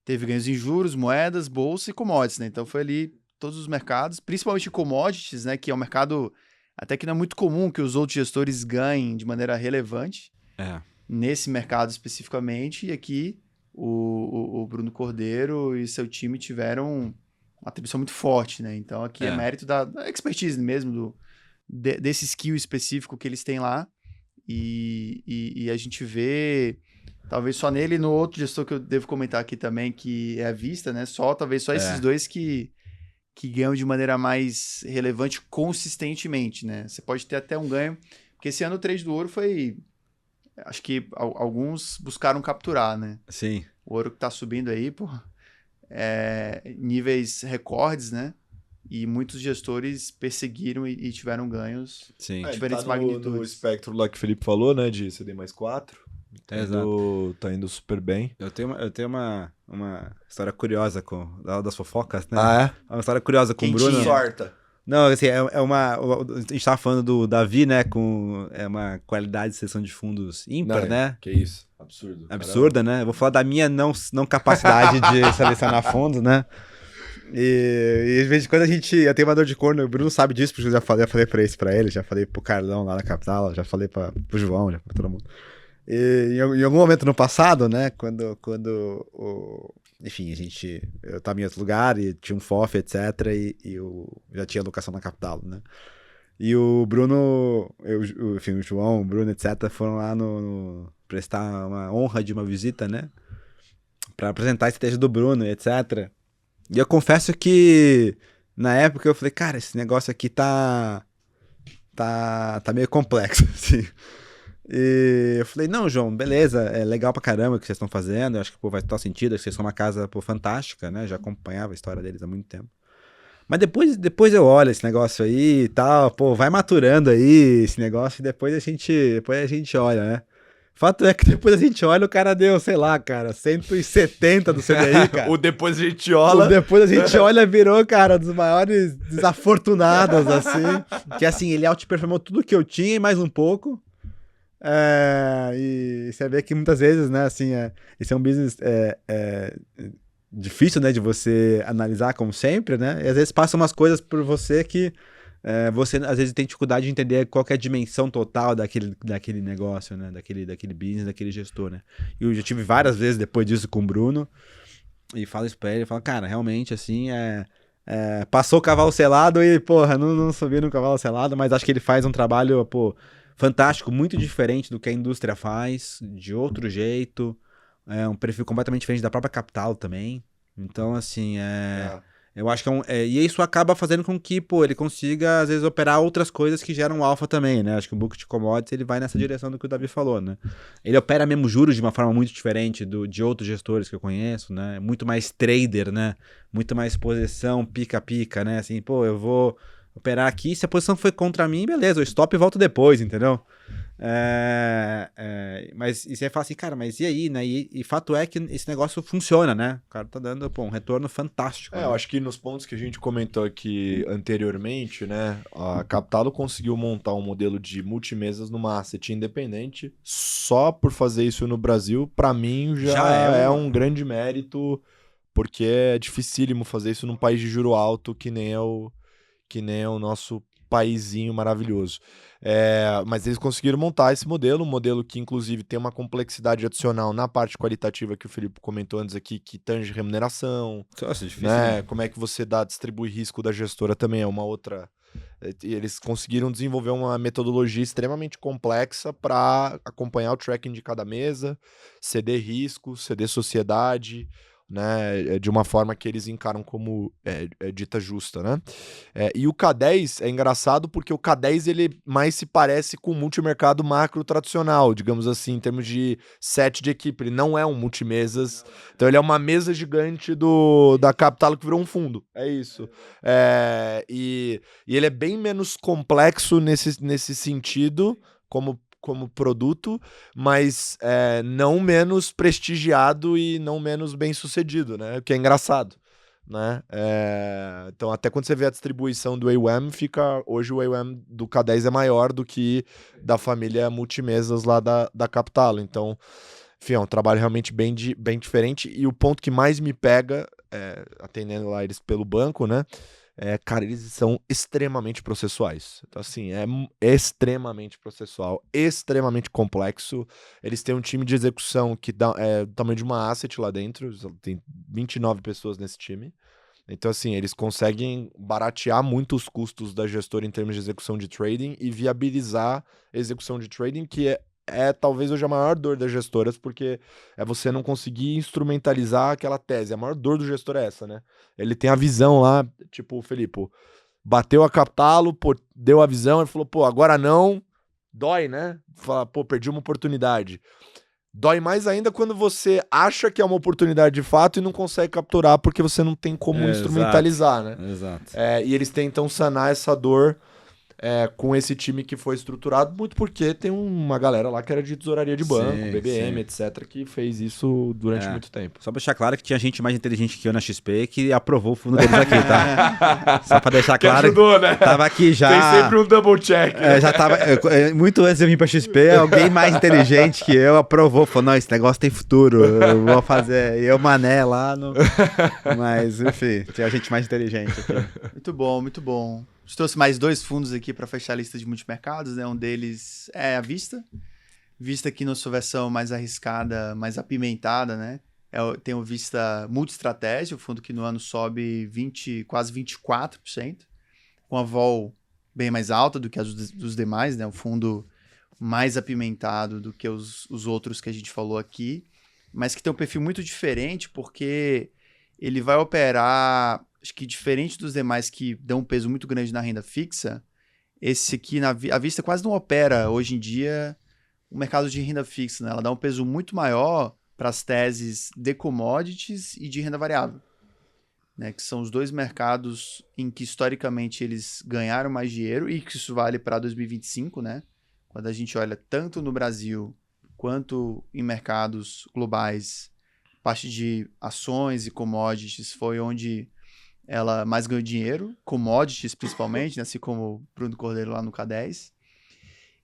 S2: teve ganhos em juros, moedas, bolsa e commodities, né, então foi ali todos os mercados, principalmente commodities, né, que é um mercado até que não é muito comum que os outros gestores ganhem de maneira relevante nesse mercado especificamente, e aqui o Bruno Cordeiro e seu time tiveram uma atribuição muito forte, né? Então aqui é mérito da expertise mesmo, desse skill específico que eles têm lá, e a gente vê, talvez só nele e no outro gestor que eu devo comentar aqui também, que é a Vista, né? Talvez só esses dois que ganham de maneira mais relevante consistentemente, né? Você pode ter até um ganho, porque esse ano o trade do ouro foi, acho que alguns buscaram capturar, né?
S3: Sim.
S2: O ouro que tá subindo aí, pô, níveis recordes, né? E muitos gestores perseguiram e tiveram ganhos
S3: Sim.
S2: diferentes
S1: tá
S2: magnitudes.
S1: No espectro lá que o Felipe falou, né, de CD mais 4.
S3: Exato.
S1: Tá indo super bem.
S3: Eu tenho uma história curiosa das fofocas, né?
S1: É?
S3: Uma história curiosa com o Bruno.
S1: Sorta.
S3: Não, assim, a gente tava falando do Davi, né, com uma qualidade de sessão de fundos ímpar, né?
S1: Que isso, absurdo.
S3: Absurda, né? Eu vou falar da minha não capacidade de selecionar fundos, né? E às vezes quando eu tenho uma dor de corno, o Bruno sabe disso, porque eu já falei pra ele, já falei pro Carlão lá na Capital, já falei pro João, já pra todo mundo. E em algum momento no passado, né, enfim, eu tava em outro lugar e tinha um FOF, etc, e eu já tinha locação na capital, né. E o Bruno, enfim, o João, o Bruno, etc, foram lá prestar uma honra de uma visita, né, pra apresentar a estratégia do Bruno, etc. E eu confesso que na época eu falei, cara, esse negócio aqui tá meio complexo, assim. E eu falei, não, João, beleza, é legal pra caramba o que vocês estão fazendo, eu acho que pô, vai total sentido, acho que vocês são uma casa pô, fantástica, né, já acompanhava a história deles há muito tempo. Mas depois eu olho esse negócio aí e tal, pô, vai maturando aí esse negócio e depois a gente olha, né. Fato é que depois a gente olha, o cara deu, sei lá, cara, 170 do CDI, cara.
S1: O depois a gente olha.
S3: O depois a gente olha virou, cara, dos maiores desafortunados, assim. Que assim, ele outperformou tudo que eu tinha e mais um pouco. E você vê que muitas vezes, né, assim, esse é um business difícil, né, de você analisar, como sempre, né, e às vezes passam umas coisas por você que você, às vezes, tem dificuldade de entender qual que é a dimensão total daquele negócio, né, daquele business, daquele gestor, né. E eu já tive várias vezes depois disso com o Bruno, e falo isso pra ele, falo, cara, realmente, assim, passou o cavalo selado e, porra, não subi no cavalo selado, mas acho que ele faz um trabalho, pô, fantástico, muito diferente do que a indústria faz, de outro jeito, um perfil completamente diferente da própria Capital também. Então, assim, eu acho que e isso acaba fazendo com que, pô, ele consiga, às vezes, operar outras coisas que geram alfa também, né? Acho que o book de commodities, ele vai nessa direção do que o Davi falou, né? Ele opera mesmo juros de uma forma muito diferente de outros gestores que eu conheço, né? Muito mais trader, né? Muito mais posição pica-pica, né? Assim, pô, eu vou operar aqui, se a posição foi contra mim, beleza, eu stop e volto depois, entendeu? Mas e você fala assim, cara, mas e aí, né? E fato é que esse negócio funciona, né? O cara tá dando, pô, um retorno fantástico. Né?
S1: Eu acho que nos pontos que a gente comentou aqui anteriormente, né? A Capitalo conseguiu montar um modelo de multimesas numa asset independente. Só por fazer isso no Brasil, pra mim já é um grande mérito, porque é dificílimo fazer isso num país de juro alto que nem é o nosso paizinho maravilhoso. Mas eles conseguiram montar esse modelo, um modelo que inclusive tem uma complexidade adicional na parte qualitativa que o Felipe comentou antes aqui, que tange remuneração.
S3: Nossa, difícil,
S1: né? Como é que você distribui risco da gestora também é uma outra. Eles conseguiram desenvolver uma metodologia extremamente complexa para acompanhar o tracking de cada mesa, ceder risco, ceder sociedade, né, de uma forma que eles encaram como dita justa, né? E o K10 é engraçado porque o K10 ele mais se parece com o multimercado macro tradicional, digamos assim, em termos de set de equipe. Ele não é um multimesas, então ele é uma mesa gigante da Capital que virou um fundo, é isso. E ele é bem menos complexo nesse sentido, como produto, mas não menos prestigiado e não menos bem sucedido, né? O que é engraçado, né? Então, até quando você vê a distribuição do AUM, hoje o AUM do K10 é maior do que da família multimesas lá da Capital. Então, enfim, é um trabalho realmente bem diferente. E o ponto que mais me pega, atendendo lá eles pelo banco, né? Cara, eles são extremamente processuais. Então, assim, é extremamente processual, extremamente complexo. Eles têm um time de execução que dá do tamanho de uma asset lá dentro. Tem 29 pessoas nesse time. Então, assim, eles conseguem baratear muito os custos da gestora em termos de execução de trading e viabilizar a execução de trading, que talvez hoje a maior dor das gestoras, porque você não conseguir instrumentalizar aquela tese. A maior dor do gestor é essa, né? Ele tem a visão lá, tipo, o Felipe bateu a Capitalo, deu a visão, ele falou, pô, agora não, dói, né? Fala, pô, perdi uma oportunidade. Dói mais ainda quando você acha que é uma oportunidade de fato e não consegue capturar porque você não tem como instrumentalizar, né?
S3: Exato.
S1: E eles tentam sanar essa dor com esse time que foi estruturado, muito porque tem uma galera lá que era de tesouraria de banco, BBM, etc., que fez isso durante muito tempo.
S3: Só pra deixar claro que tinha gente mais inteligente que eu na XP que aprovou o fundo deles aqui, tá? Só pra deixar claro.
S1: Que ajudou, né?
S3: Tava aqui já.
S1: Tem sempre um double check.
S3: Já tava. Muito antes de eu vir pra XP, alguém mais inteligente que eu aprovou. Falou: não, esse negócio tem futuro, eu vou fazer. E eu, mané, lá no. Mas, enfim, tinha gente mais inteligente aqui.
S2: Muito bom, muito bom. A gente trouxe mais 2 fundos aqui para fechar a lista de multimercados, né? Um deles é a Vista Vista aqui na sua versão mais arriscada, mais apimentada, né? Tem o Vista Multi-Estratégia, o fundo que no ano sobe quase 24%, com a vol bem mais alta do que as dos demais, né? O fundo mais apimentado do que os outros que a gente falou aqui, mas que tem um perfil muito diferente, porque ele vai operar, acho que diferente dos demais que dão um peso muito grande na renda fixa, esse aqui, a Vista quase não opera hoje em dia o mercado de renda fixa, né? Ela dá um peso muito maior para as teses de commodities e de renda variável, né? Que são os dois mercados em que historicamente eles ganharam mais dinheiro e que isso vale para 2025, né? Quando a gente olha tanto no Brasil quanto em mercados globais, parte de ações e commodities foi onde ela mais ganhou dinheiro, commodities principalmente, né? Assim como o Bruno Cordeiro lá no K10.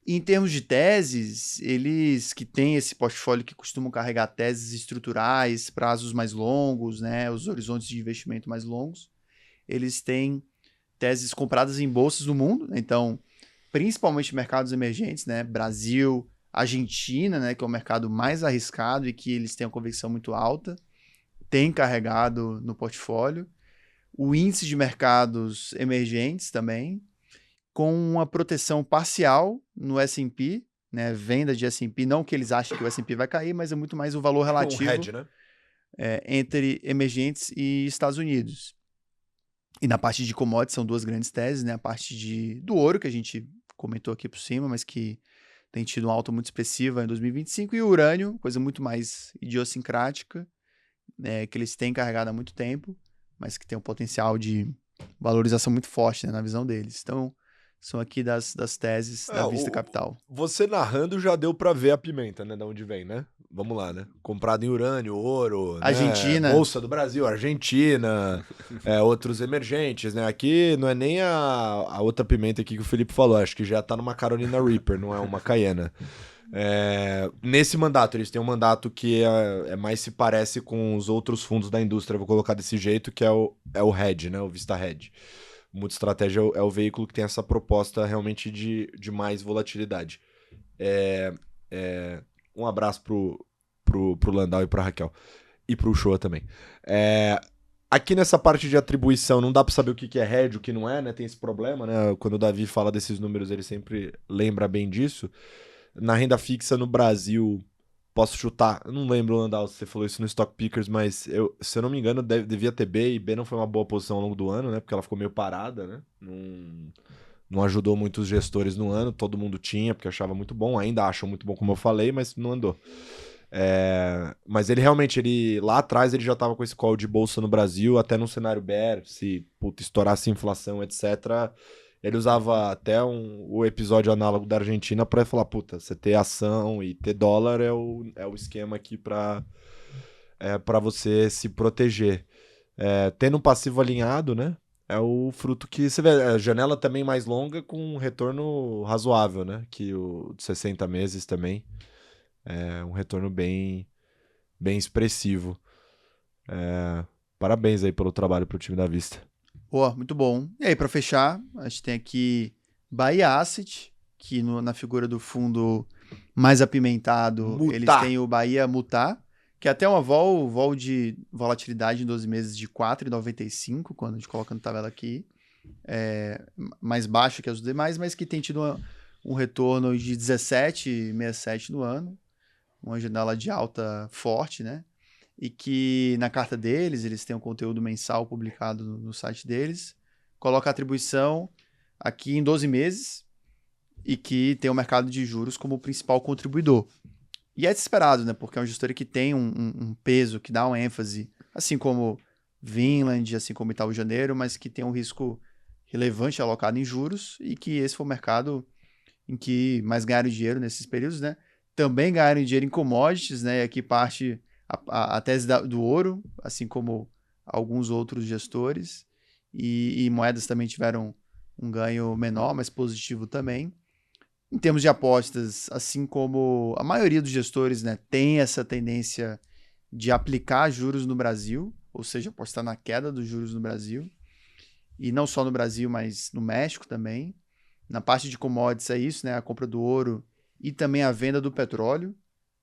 S2: E em termos de teses, eles que têm esse portfólio que costumam carregar teses estruturais, prazos mais longos, né? Os horizontes de investimento mais longos, eles têm teses compradas em bolsas do mundo, né? Então, principalmente mercados emergentes, né? Brasil, Argentina, né? Que é o mercado mais arriscado e que eles têm uma convicção muito alta, tem carregado no portfólio. O índice de mercados emergentes também, com uma proteção parcial no S&P, né? Venda de S&P, não que eles achem que o S&P vai cair, mas é muito mais o valor relativo
S1: hedge, né?
S2: entre emergentes e Estados Unidos. E na parte de commodities são duas grandes teses, né? A parte do ouro, que a gente comentou aqui por cima, mas que tem tido uma alta muito expressiva em 2025, e o urânio, coisa muito mais idiosincrática, que eles têm carregado há muito tempo, mas que tem um potencial de valorização muito forte, né, na visão deles. Então, são aqui das teses da Vista Capital.
S1: Você narrando já deu pra ver a pimenta, né? Da onde vem, né? Vamos lá, né? Comprado em urânio, ouro,
S2: Argentina.
S1: Né? Bolsa do Brasil, Argentina, outros emergentes, né? Aqui não é nem a outra pimenta aqui que o Felipe falou, acho que já tá numa Carolina Reaper, não é uma Cayena. Nesse mandato, eles têm um mandato que mais se parece com os outros fundos da indústria, vou colocar desse jeito, que é o hedge, né? O Vista Hedge. Multi-estratégia é o veículo que tem essa proposta realmente de mais volatilidade. Um abraço pro Landau e pra Raquel. E pro Shoa também. Aqui nessa parte de atribuição, não dá pra saber o que é hedge, o que não é, né? Tem esse problema, né? Quando o Davi fala desses números, ele sempre lembra bem disso. Na renda fixa no Brasil, posso chutar, eu não lembro, Landau, se você falou isso no Stock Pickers, mas se eu não me engano, devia ter B, e B não foi uma boa posição ao longo do ano, né? Porque ela ficou meio parada, né? Não ajudou muito os gestores no ano, todo mundo tinha, porque achava muito bom, ainda acham muito bom, como eu falei, mas não andou. Mas ele realmente, lá atrás, ele já estava com esse call de bolsa no Brasil, até num cenário bear, se estourasse inflação, etc., ele usava até o episódio análogo da Argentina para falar, você ter ação e ter dólar é o esquema aqui para você se proteger. Tendo um passivo alinhado, né? É o fruto que você vê. A janela também mais longa com um retorno razoável, né? Que o de 60 meses também. É um retorno bem expressivo. Parabéns aí pelo trabalho pro time da Vista.
S2: Boa, muito bom. E aí, para fechar, a gente tem aqui Bahia Asset, que na figura do fundo mais apimentado, eles têm o Bahia Mutar, que é até uma vol de volatilidade em 12 meses de 4,95, quando a gente coloca na tabela aqui, mais baixo que as demais, mas que tem tido um retorno de 17,67 no ano, uma janela de alta forte, né? E que na carta deles, eles têm um conteúdo mensal publicado no site deles, coloca a atribuição aqui em 12 meses e que tem o mercado de juros como principal contribuidor. E é desesperado, né? Porque é uma gestora que tem um peso, que dá uma ênfase, assim como Vinland, assim como Itaú Janeiro, mas que tem um risco relevante alocado em juros e que esse foi o mercado em que mais ganharam dinheiro nesses períodos, né? Também ganharam dinheiro em commodities, né? E aqui parte a tese do ouro, assim como alguns outros gestores, e moedas também tiveram um ganho menor, mas positivo também. Em termos de apostas, assim como a maioria dos gestores, né, tem essa tendência de aplicar juros no Brasil, ou seja, apostar na queda dos juros no Brasil, e não só no Brasil, mas no México também. Na parte de commodities é isso, né, a compra do ouro e também a venda do petróleo,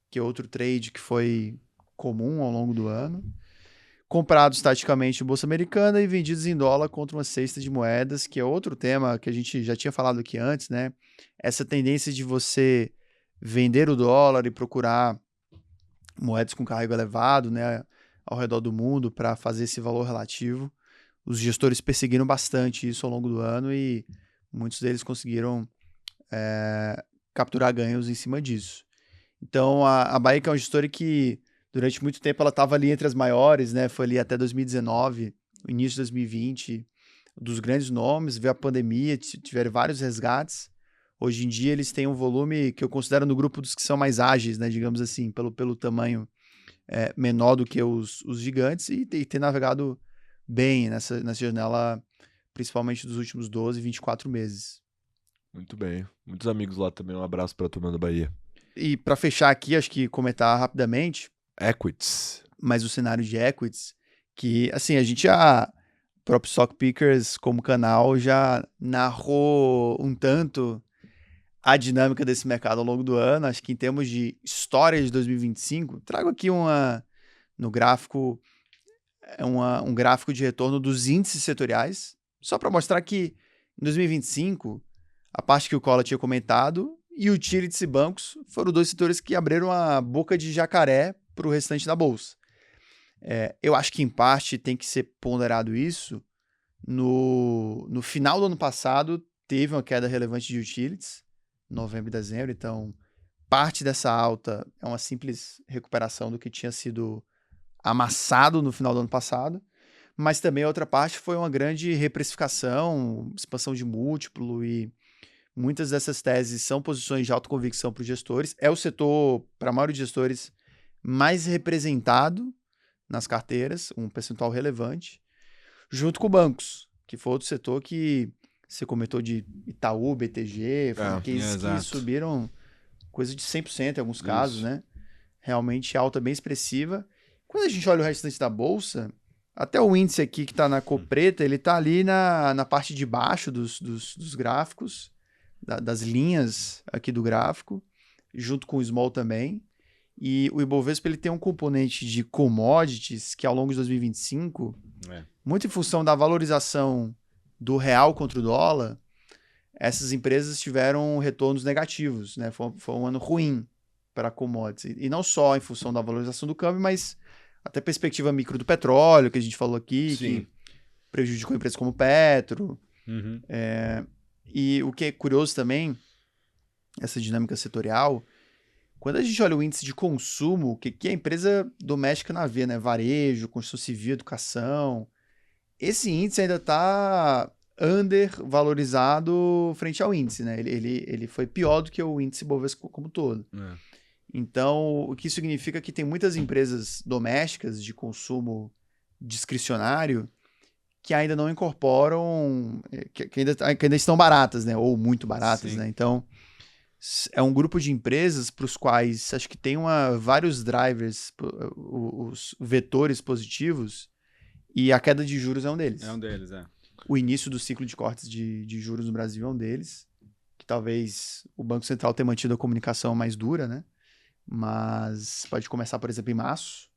S2: que é outro trade que foi comum ao longo do ano. Comprados taticamente em Bolsa Americana e vendidos em dólar contra uma cesta de moedas, que é outro tema que a gente já tinha falado aqui antes, né? Essa tendência de você vender o dólar e procurar moedas com carrego elevado, né, ao redor do mundo para fazer esse valor relativo. Os gestores perseguiram bastante isso ao longo do ano e muitos deles conseguiram capturar ganhos em cima disso. Então, a Baixa é uma gestora que, durante muito tempo, ela estava ali entre as maiores, né? Foi ali até 2019, o início de 2020, dos grandes nomes, veio a pandemia, tiveram vários resgates. Hoje em dia, eles têm um volume que eu considero no grupo dos que são mais ágeis, né? Digamos assim, pelo tamanho menor do que os gigantes e ter navegado bem nessa janela, principalmente dos últimos 12, 24 meses.
S1: Muito bem. Muitos amigos lá também. Um abraço pra turma da Bahia.
S2: E para fechar aqui, acho que comentar rapidamente,
S1: Equities.
S2: mas o cenário de equities, que assim, a gente já, o próprio Stock Pickers como canal já narrou um tanto a dinâmica desse mercado ao longo do ano. Acho que em termos de história de 2025, trago aqui no gráfico, um gráfico de retorno dos índices setoriais, só para mostrar que em 2025, a parte que o Cola tinha comentado e utilities e bancos foram 2 setores que abriram a boca de jacaré para o restante da bolsa. Eu acho que, em parte, tem que ser ponderado isso. No final do ano passado, teve uma queda relevante de utilities, novembro e dezembro, então parte dessa alta é uma simples recuperação do que tinha sido amassado no final do ano passado, mas também a outra parte foi uma grande reprecificação, expansão de múltiplo e muitas dessas teses são posições de alta convicção para os gestores. É o setor, para a maioria dos gestores, mais representado nas carteiras, um percentual relevante, junto com bancos, que foi outro setor que você comentou de Itaú, BTG, foram cases que subiram coisa de 100% em alguns casos, né? Realmente alta bem expressiva. Quando a gente olha o restante da bolsa, até o índice aqui que está na cor preta, ele está ali na parte de baixo dos gráficos, das linhas aqui do gráfico, junto com o small também. E o Ibovespa ele tem um componente de commodities que ao longo de 2025, muito em função da valorização do real contra o dólar, essas empresas tiveram retornos negativos, né? Foi um ano ruim para commodities. E não só em função da valorização do câmbio, mas até perspectiva micro do petróleo, que a gente falou aqui,
S1: Sim.
S2: que prejudicou empresas como Petro.
S3: Uhum.
S2: E o que é curioso também, essa dinâmica setorial, quando a gente olha o índice de consumo, o que a empresa doméstica na veia, né? Varejo, construção civil, educação, esse índice ainda está undervalorizado frente ao índice, né? Ele foi pior do que o índice Bovespa como um todo. Então, o que significa que tem muitas empresas domésticas de consumo discricionário que ainda não incorporam, que ainda estão baratas, né? Ou muito baratas, né? Então, é um grupo de empresas para os quais acho que tem vários drivers, os vetores positivos, e a queda de juros é um deles.
S3: É um deles, é.
S2: O início do ciclo de cortes de juros no Brasil é um deles, que talvez o Banco Central tenha mantido a comunicação mais dura, né? Mas pode começar, por exemplo, em março.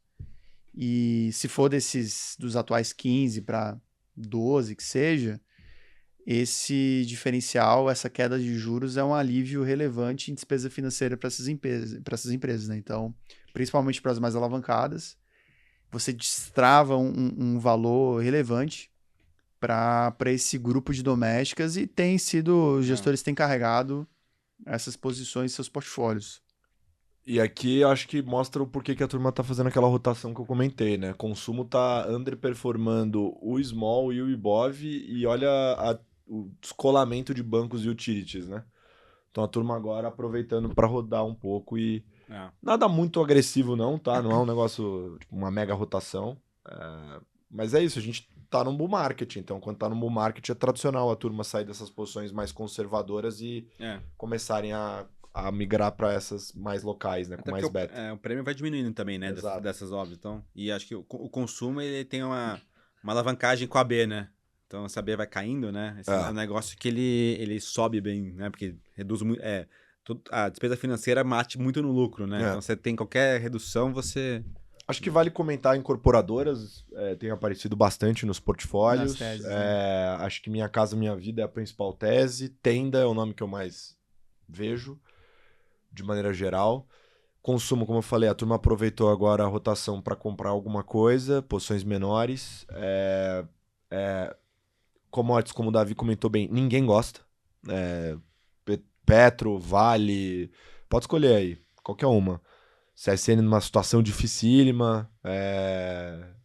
S2: E se for dos atuais 15 para 12, que seja, esse diferencial, essa queda de juros é um alívio relevante em despesa financeira para essas empresas, né? Então, principalmente para as mais alavancadas, você destrava um valor relevante para esse grupo de domésticas e os gestores têm carregado essas posições em seus portfólios.
S1: E aqui eu acho que mostra o porquê que a turma tá fazendo aquela rotação que eu comentei, né? Consumo tá underperformando o small e o Ibov e olha o descolamento de bancos e utilities, né? Então a turma agora aproveitando para rodar um pouco e nada muito agressivo não, tá? Não é um negócio, tipo, uma mega rotação. Mas é isso, a gente tá num bull market, então quando tá num bull market é tradicional a turma sair dessas posições mais conservadoras e começarem a migrar para essas mais locais, né? Com mais beta.
S3: O prêmio vai diminuindo também, né? Dessas óbvias. Então, e acho que o consumo ele tem uma alavancagem com a B, né? Então, essa B vai caindo, né? Esse é um negócio que ele sobe bem, né? Porque reduz muito. a despesa financeira mate muito no lucro, né?
S1: É.
S3: Então, você tem qualquer redução, você...
S1: Acho que vale comentar incorporadoras, tem aparecido bastante nos portfólios.
S2: Nas teses, né?
S1: Acho que Minha Casa Minha Vida é a principal tese. Tenda é o nome que eu mais vejo, de maneira geral. Consumo, como eu falei, a turma aproveitou agora a rotação para comprar alguma coisa, posições menores. Commodities, como o Davi comentou bem, ninguém gosta. Petro, Vale, pode escolher aí, qualquer uma. CSN numa situação dificílima,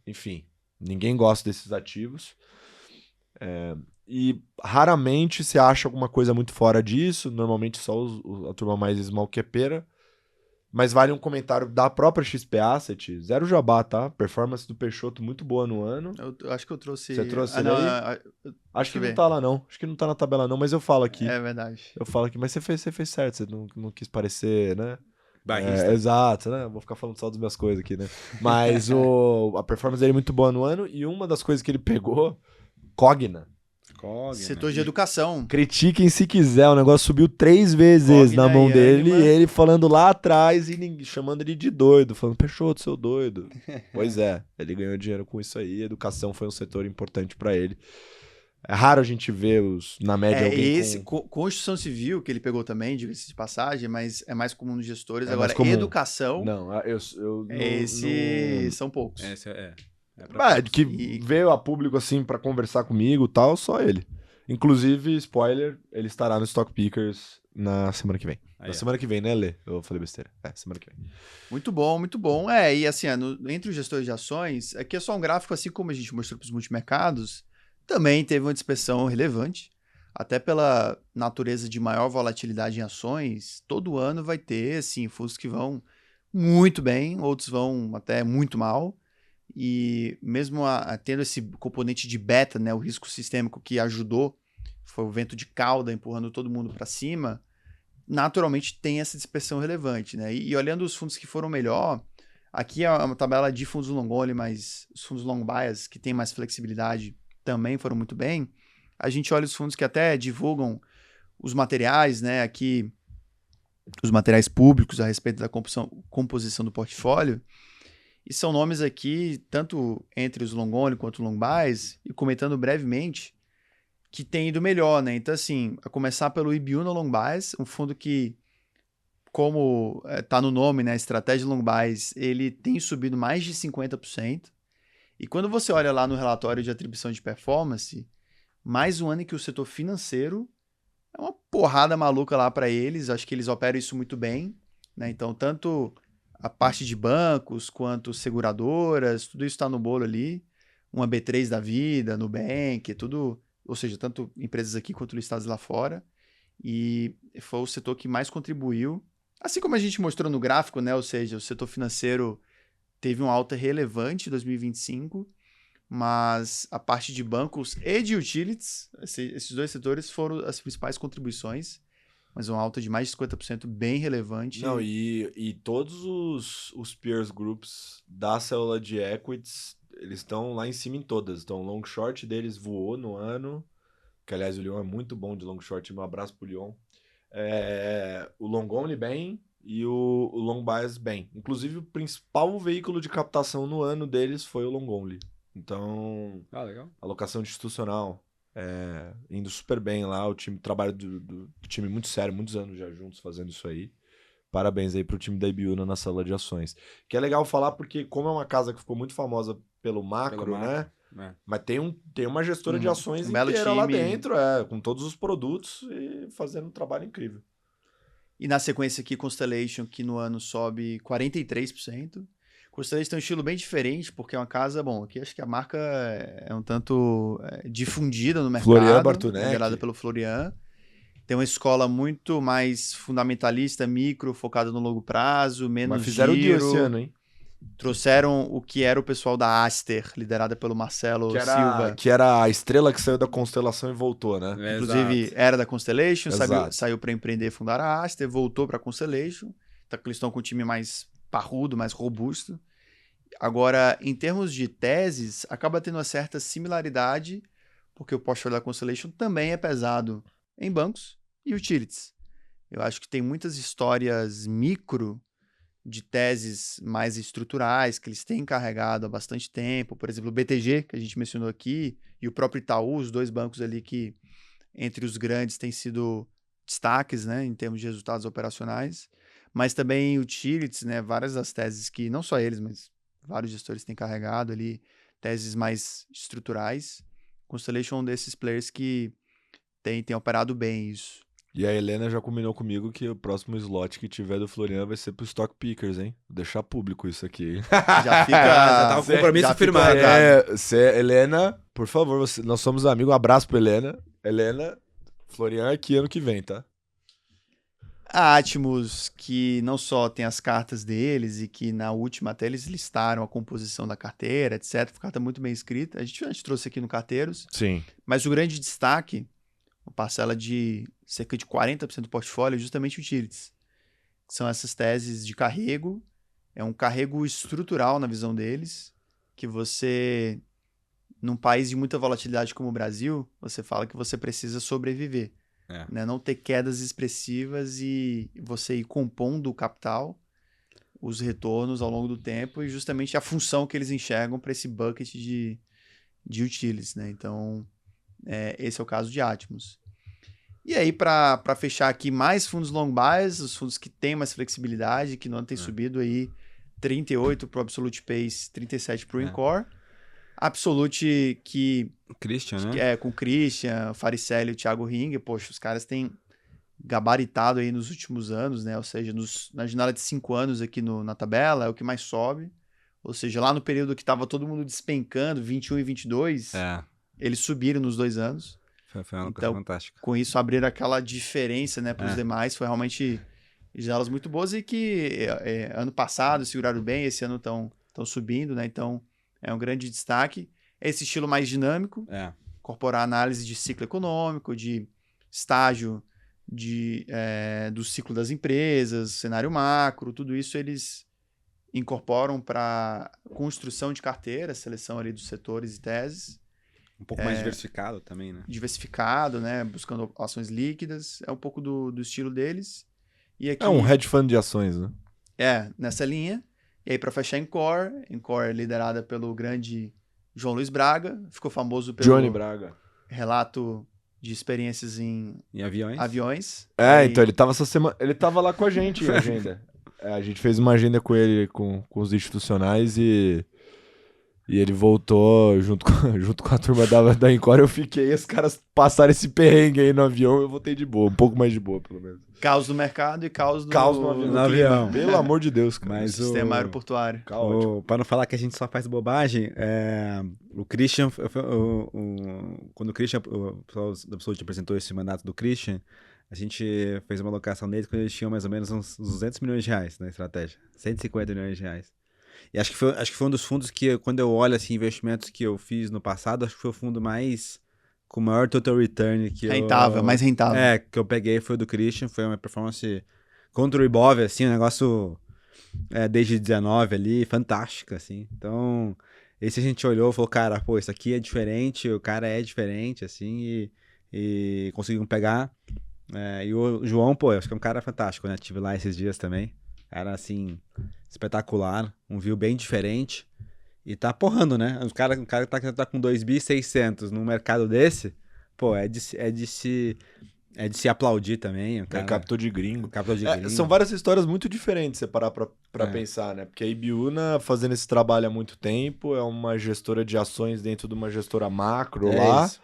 S1: enfim, ninguém gosta desses ativos. E raramente você acha alguma coisa muito fora disso, normalmente só a turma mais small capera. Mas vale um comentário da própria XP Asset, zero jabá, tá? Performance do Peixoto muito boa no ano.
S2: Eu acho que eu trouxe...
S1: Você trouxe ele
S2: não,
S1: aí? Acho que
S2: eu
S1: não
S2: ver.
S1: tá lá não, acho que não tá na tabela não, mas eu falo aqui.
S2: É verdade.
S1: Eu falo aqui, mas você fez certo, você não quis parecer, né?
S3: Barrista.
S1: Exato, né? Vou ficar falando só das minhas coisas aqui, né? Mas a performance dele é muito boa no ano e uma das coisas que ele pegou, Cogna.
S2: Setor de educação.
S1: Critiquem se quiser, o negócio subiu 3 vezes
S2: Cogna
S1: na mão
S2: e
S1: dele
S2: Anima.
S1: e ele falando lá atrás e chamando ele de doido, falando, Peixoto, seu doido. Pois é, ele ganhou dinheiro com isso aí, educação foi um setor importante pra ele. É raro a gente ver na média alguém
S2: Construção civil, que ele pegou também, diga-se de passagem, mas é mais comum nos gestores.
S1: É
S2: Agora,
S1: mais comum.
S2: educação,
S1: Não, eu
S2: são poucos.
S3: Esse é pra poucos.
S1: que veio a público assim pra conversar comigo e tal, só ele. Inclusive, spoiler, ele estará no Stock Pickers na semana que vem.
S3: Aí,
S1: Na
S3: ó.
S1: semana que vem, né, Lê? Eu falei besteira. Semana que vem.
S2: Muito bom, muito bom. E assim, entre os gestores de ações, aqui é só um gráfico, assim como a gente mostrou para os multimercados, também teve uma dispersão relevante, até pela natureza de maior volatilidade em ações. Todo ano vai ter, assim, fundos que vão muito bem, outros vão até muito mal. E mesmo tendo esse componente de beta, né, o risco sistêmico que ajudou, foi o vento de cauda empurrando todo mundo para cima, naturalmente tem essa dispersão relevante, né? E olhando os fundos que foram melhor, aqui é uma tabela de fundos long only, mas os fundos long bias, que tem mais flexibilidade, também foram muito bem. A gente olha os fundos que até divulgam os materiais, né? Aqui, os materiais públicos a respeito da composição do portfólio. E são nomes aqui, tanto entre os long only quanto long buys, e comentando brevemente, que tem ido melhor, né? Então, assim, a começar pelo Ibiúna Long Buys, um fundo que, como tá no nome, né, Estratégia Long Buys, ele tem subido mais de 50%. E quando você olha lá no relatório de atribuição de performance, mais um ano em que o setor financeiro é uma porrada maluca lá para eles, acho que eles operam isso muito bem, né? Então, tanto a parte de bancos quanto seguradoras, tudo isso está no bolo ali. Uma B3 da vida, Nubank, tudo, ou seja, tanto empresas aqui quanto listadas lá fora. E foi o setor que mais contribuiu. Assim como a gente mostrou no gráfico, né? Ou seja, o setor financeiro teve uma alta relevante em 2025, mas a parte de bancos e de utilities, esses dois setores foram as principais contribuições, mas uma alta de mais de 50% bem relevante.
S1: Não, e todos os peers groups da célula de equities, eles estão lá em cima em todas. Então, o long short deles voou no ano, que aliás o Leon é muito bom de long short, um abraço pro Leon. O long only bem e o long bias bem. Inclusive, o principal veículo de captação no ano deles foi o long only. Então,
S3: Legal.
S1: alocação institucional, indo super bem lá, o time, trabalho do time muito sério, muitos anos já juntos fazendo isso aí. Parabéns aí pro time da Ibiúna na sala de ações. Que é legal falar porque, como é uma casa que ficou muito famosa pelo macro, né? Mas tem uma gestora de ações inteira lá dentro, com todos os produtos e fazendo um trabalho incrível.
S2: E na sequência aqui, Constellation, que no ano sobe 43%. Constellation tem um estilo bem diferente, porque é uma casa, bom, aqui acho que a marca é um tanto difundida no mercado.
S1: Florian Bartunek.
S2: Liderada pelo Florian. Tem uma escola muito mais fundamentalista, micro, focada no longo prazo, menos
S1: Mas fizeram
S2: giro.
S1: o deal esse ano, hein?
S2: Trouxeram o que era o pessoal da Aster, liderada pelo Marcelo Silva.
S1: Que era a estrela que saiu da constelação e voltou, né?
S2: Inclusive, era da Constellation,
S1: Exato.
S2: saiu para empreender e fundar a Aster, voltou para a Constellation. Então, eles estão com um time mais parrudo, mais robusto. Agora, em termos de teses, acaba tendo uma certa similaridade, porque o portfólio da Constellation também é pesado em bancos e utilities. Eu acho que tem muitas histórias micro de teses mais estruturais que eles têm carregado há bastante tempo. Por exemplo, o BTG, que a gente mencionou aqui, e o próprio Itaú, os dois bancos ali que, entre os grandes, têm sido destaques, né, em termos de resultados operacionais. Mas também utilities, né, várias das teses que, não só eles, mas vários gestores têm carregado ali, teses mais estruturais. Constellation é um desses players que tem operado bem isso.
S1: E a Helena já combinou comigo que o próximo slot que tiver do Florian vai ser pro Stock Pickers, hein? Vou deixar público isso aqui, hein?
S2: Já fica.
S3: Já tá o compromisso
S2: já fica
S3: firmado.
S2: marcado.
S1: Helena, por favor, nós somos amigos. Um abraço pra Helena. Helena, Florian aqui ano que vem, tá?
S2: A Atmos, que não só tem as cartas deles e que na última até eles listaram a composição da carteira, etc. Foi carta muito bem escrita. A gente trouxe aqui no Carteiros.
S1: Sim.
S2: Mas o grande destaque, uma parcela de cerca de 40% do portfólio, é justamente utilities. São essas teses de carrego. É um carrego estrutural na visão deles, que você, num país de muita volatilidade como o Brasil, você fala que você precisa sobreviver. Né? Não ter quedas expressivas e você ir compondo o capital, os retornos ao longo do tempo e justamente a função que eles enxergam para esse bucket de utilities. Né? Então, esse é o caso de Atmos. E aí, para fechar aqui, mais fundos long bias, os fundos que têm mais flexibilidade, que não tem subido aí 38 para o Absolute Pace, 37 para o Encore. Absolute que...
S3: Christian, né?
S2: Com o Christian, o Faricelli e o Thiago Ring, poxa, os caras têm gabaritado aí nos últimos anos, né? Ou seja, na janela de 5 anos aqui na tabela, é o que mais sobe. Ou seja, lá no período que estava todo mundo despencando, 21 e 22, eles subiram nos 2 anos.
S3: Foi uma
S2: então,
S3: coisa fantástica.
S2: Com isso, abriram aquela diferença, né, para os demais. Foi realmente janelas muito boas e que ano passado seguraram bem, esse ano estão subindo, né? Então, é um grande destaque. Esse estilo mais dinâmico, incorporar análise de ciclo econômico, de estágio do ciclo das empresas, cenário macro, tudo isso eles incorporam para construção de carteira, seleção ali dos setores e teses.
S3: Um pouco mais diversificado também, né?
S2: Diversificado, né? Buscando ações líquidas. É um pouco do estilo deles. E aqui,
S1: É um hedge fund de ações, né?
S2: Nessa linha. E aí, para fechar, Encore liderada pelo grande João Luiz Braga. Ficou famoso pelo
S1: Johnny Braga.
S2: relato de experiências em aviões.
S1: Então ele tava essa semana. Ele tava lá com a gente em agenda. A gente fez uma agenda com ele, com os institucionais e ele voltou junto com a turma da Encore. Eu fiquei, os caras passaram esse perrengue aí no avião, eu voltei de boa, um pouco mais de boa, pelo menos.
S2: Caos no mercado e caos
S1: no avião. Pelo amor de Deus, cara.
S2: Mas sistema aeroportuário.
S3: Para não falar que a gente só faz bobagem, o Christian, quando o Christian, o pessoal da Absolute apresentou esse mandato do Christian, a gente fez uma alocação neles quando eles tinham mais ou menos uns 200 milhões de reais na estratégia. 150 milhões de reais. E acho que foi um dos fundos que, quando eu olho assim, investimentos que eu fiz no passado, acho que foi o fundo com maior total return que
S2: mais rentável.
S3: Que eu peguei foi o do Christian, foi uma performance contra o Ibov, assim, um negócio desde 19 ali, fantástica, assim. Então, esse a gente olhou e falou, cara, pô, isso aqui é diferente, o cara é diferente, assim, e conseguimos pegar. E o João, pô, acho que é um cara fantástico, né? Tive lá esses dias também. Cara, assim, espetacular, um view bem diferente. E tá porrando, né? O cara tá com 2.600 num mercado desse, pô, é de se aplaudir também. Cara,
S1: captou de gringo.
S3: Gringo.
S1: São várias histórias muito diferentes, se você parar pra pensar, né? Porque a Ibiúna, fazendo esse trabalho há muito tempo, é uma gestora de ações dentro de uma gestora macro lá.
S3: Isso.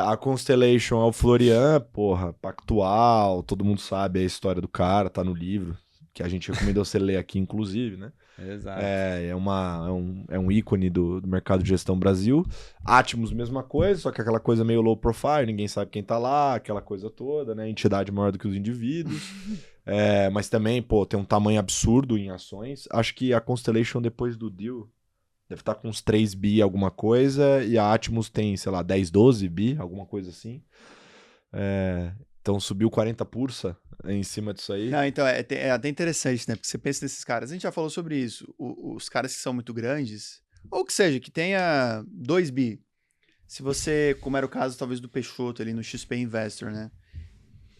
S1: A Constellation é o Florian, porra, pactual, todo mundo sabe a história do cara, tá no livro, que a gente recomendou você ler aqui, inclusive, né?
S3: Exato.
S1: É um ícone do mercado de gestão Brasil. Atmos, mesma coisa, só que aquela coisa meio low profile, ninguém sabe quem tá lá, aquela coisa toda, né? Entidade maior do que os indivíduos. Mas também, pô, tem um tamanho absurdo em ações. Acho que a Constellation, depois do deal, deve estar com uns 3 bi alguma coisa, e a Atmos tem, sei lá, 10, 12 bi, alguma coisa assim. Então subiu 40% em cima disso aí.
S2: Não, então é até interessante, né? Porque você pensa nesses caras. A gente já falou sobre isso. Os caras que são muito grandes, ou que seja, que tenha 2 bi. Se você, como era o caso talvez do Peixoto ali no XP Investor, né?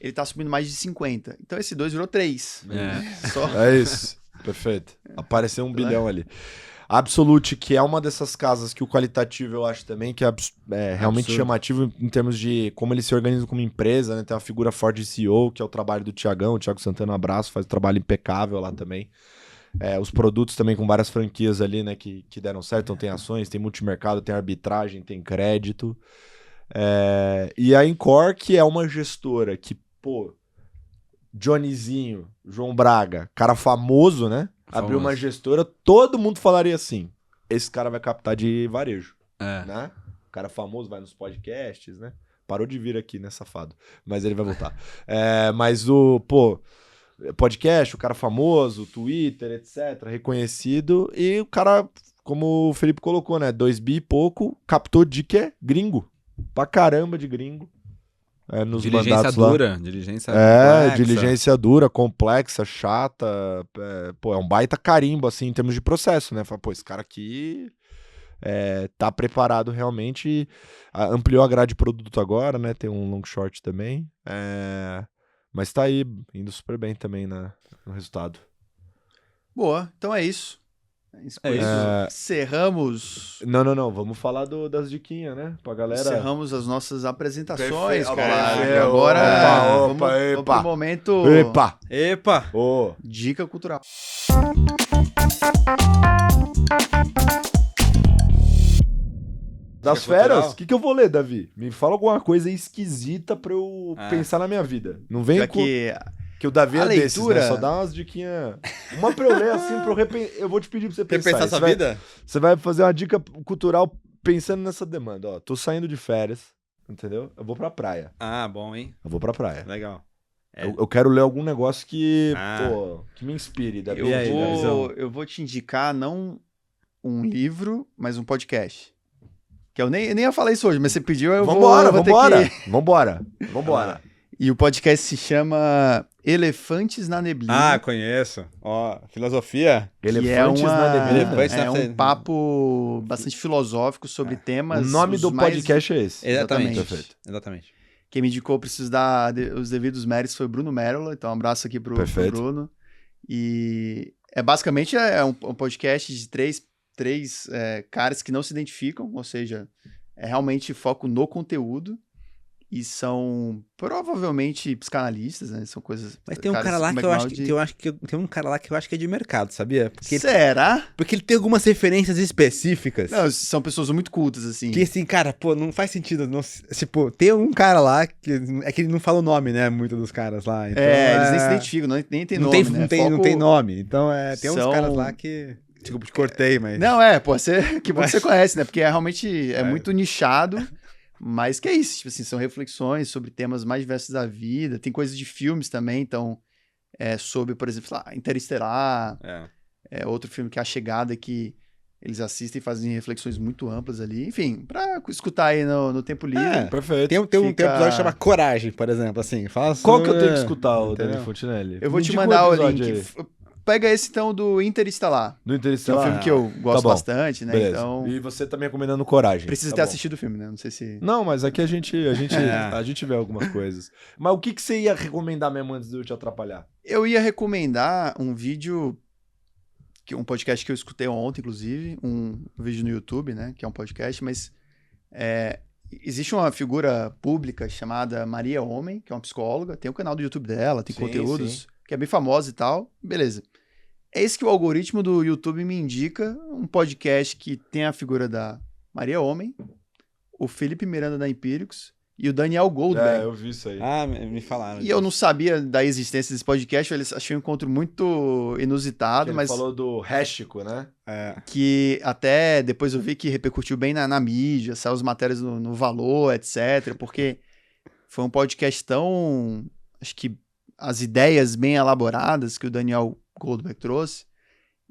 S2: ele tá subindo mais de 50. Então esse 2 virou 3. Só.
S1: É isso. Perfeito. Apareceu 1 bilhão ali. Absolute, que é uma dessas casas que o qualitativo eu acho também que é realmente
S3: Absurdo.
S1: chamativo em termos de como eles se organizam como empresa, né? Tem uma figura forte de CEO, que é o trabalho do Thiagão, o Thiago Santana, um abraço, faz um trabalho impecável lá também. Os produtos também com várias franquias ali, né, que deram certo, então tem ações, tem multimercado, tem arbitragem, tem crédito. E a Encore, que é uma gestora que, pô, Johnnyzinho, João Braga, cara famoso, né? Abriu uma gestora, todo mundo falaria assim: esse cara vai captar de varejo, né? O cara famoso vai nos podcasts, né? Parou de vir aqui, né, safado? Mas ele vai voltar. Mas podcast, o cara famoso, Twitter, etc., reconhecido, e o cara, como o Felipe colocou, né? 2 bi e pouco, captou de quê? Gringo. Pra caramba de gringo. Nos
S3: Diligência
S1: mandatos lá.
S3: dura. Diligência complexa.
S1: Diligência dura, complexa, chata. É um baita carimbo, assim, em termos de processo, né? Fala, pô, esse cara aqui tá preparado realmente. Ampliou a grade de produto agora, né? Tem um long short também. Mas tá aí, indo super bem também no resultado.
S2: Boa, então é isso. Com isso, encerramos...
S1: Não. Vamos falar das diquinhas, né? Pra galera...
S2: Encerramos as nossas apresentações,
S1: Perfeito.
S2: cara.
S1: Perfeito.
S2: Agora,
S1: Opa.
S2: vamos pro momento...
S3: Epa!
S2: Dica cultural.
S1: Das
S3: Dica
S1: férias?
S3: cultural?
S1: O que eu vou ler, Davi? Me fala alguma coisa esquisita pra eu pensar na minha vida. Não vem
S2: Já
S1: com...
S2: que
S1: Que o Davi
S2: a
S1: é desses,
S2: leitura-
S1: né? Só dá umas diquinhas. Uma pra eu ler, assim, pra eu Eu vou te pedir pra você pensar.
S3: Repensar
S1: Aí
S3: sua
S1: você vai-
S3: vida?
S1: Você vai fazer uma dica cultural pensando nessa demanda. Ó, tô saindo de férias, entendeu? Eu vou pra praia.
S3: Ah, bom, hein?
S1: Eu vou pra praia.
S3: Legal.
S1: Eu quero ler algum negócio que,
S3: Ah.
S1: que me inspire, Davi.
S3: E aí, Davizão?
S2: eu vou te indicar não um livro, mas um podcast. Que eu nem ia falar isso hoje, mas você pediu, eu vou ter que...
S1: Vambora.
S2: E o podcast se chama Elefantes na Neblina.
S3: Ah, conheço. Ó, filosofia.
S2: Que
S1: Elefantes na neblina.
S3: Elefantes
S2: é
S3: na
S2: um
S3: neblina.
S2: papo bastante filosófico sobre
S1: O
S2: temas...
S1: nome
S2: os
S1: do
S2: mais-
S1: podcast é esse.
S3: Exatamente.
S1: Perfeito.
S3: Exatamente.
S2: Quem me indicou, preciso dar os devidos méritos, foi o Bruno Merola. Então, um abraço aqui pro
S1: Perfeito.
S2: Bruno. E basicamente um podcast de três caras que não se identificam, ou seja, é realmente foco no conteúdo. E são provavelmente psicanalistas, né? São coisas...
S3: Mas tem um
S2: caras
S3: cara lá
S2: com
S3: que eu acho
S2: background
S3: tem um cara lá que eu acho que é de mercado, sabia?
S2: Será?
S3: Porque ele tem algumas referências específicas.
S2: Não, são pessoas muito cultas, assim.
S3: Que assim, cara, pô, não faz sentido. Não, tipo, tem um cara lá que é que ele não fala o nome, né? Muito dos caras lá. Então,
S2: eles nem se identificam, nem tem
S3: não
S2: nome,
S3: tem,
S2: né?
S3: não tem nome. Então, tem uns
S2: são-
S3: caras lá que. Desculpa, te cortei, mas.
S2: Não, que bom que você conhece, né? Porque realmente muito nichado, mas que é isso, tipo assim, são reflexões sobre temas mais diversos da vida, tem coisas de filmes também, então, sobre, por exemplo, sei lá, Interestelar, outro filme que é A Chegada, que eles assistem e fazem reflexões muito amplas ali, enfim, pra escutar aí no tempo livre.
S1: Perfeito.
S3: Tem um episódio que chama Coragem, por exemplo, assim. Fala
S1: Qual que eu
S3: sobre-
S1: tenho que escutar, o
S3: Entendeu?
S1: Dani Fontinelli?
S2: Eu vou
S1: Me
S2: te
S1: indica um
S2: mandar o
S1: episódio
S2: link.
S1: aí.
S2: Pega esse, então, do Interestelar,
S1: Do
S2: que é um
S1: Interestelar.
S2: filme que eu gosto
S1: bom.
S2: bastante, né?
S1: Beleza.
S2: Então,
S1: E você tá me recomendando Coragem.
S2: precisa
S1: Tá
S2: ter
S1: bom.
S2: assistido o filme, né? Não sei se...
S1: Não, mas aqui a gente
S3: É.
S1: vê algumas coisas. Mas o que você ia recomendar mesmo antes de eu te atrapalhar?
S2: Eu ia recomendar um vídeo, um podcast que eu escutei ontem, inclusive, um vídeo no YouTube, né, que é um podcast, mas existe uma figura pública chamada Maria Homem, que é uma psicóloga, tem o canal do YouTube dela, tem
S1: Sim,
S2: conteúdos,
S1: sim.
S2: que é bem famosa e tal, beleza. É esse que o algoritmo do YouTube me indica, um podcast que tem a figura da Maria Homem, o Felipe Miranda da Empíricos e o Daniel Goldberg.
S1: Eu vi isso aí.
S3: Ah, me falaram.
S2: E eu não sabia da existência desse podcast, eu achei um encontro muito inusitado,
S1: Ele
S2: mas
S1: falou do Réstico, né?
S2: que até depois eu vi que repercutiu bem na mídia, saiu as matérias no Valor, etc, porque foi um podcast tão, acho que as ideias bem elaboradas que o Daniel Goldberg trouxe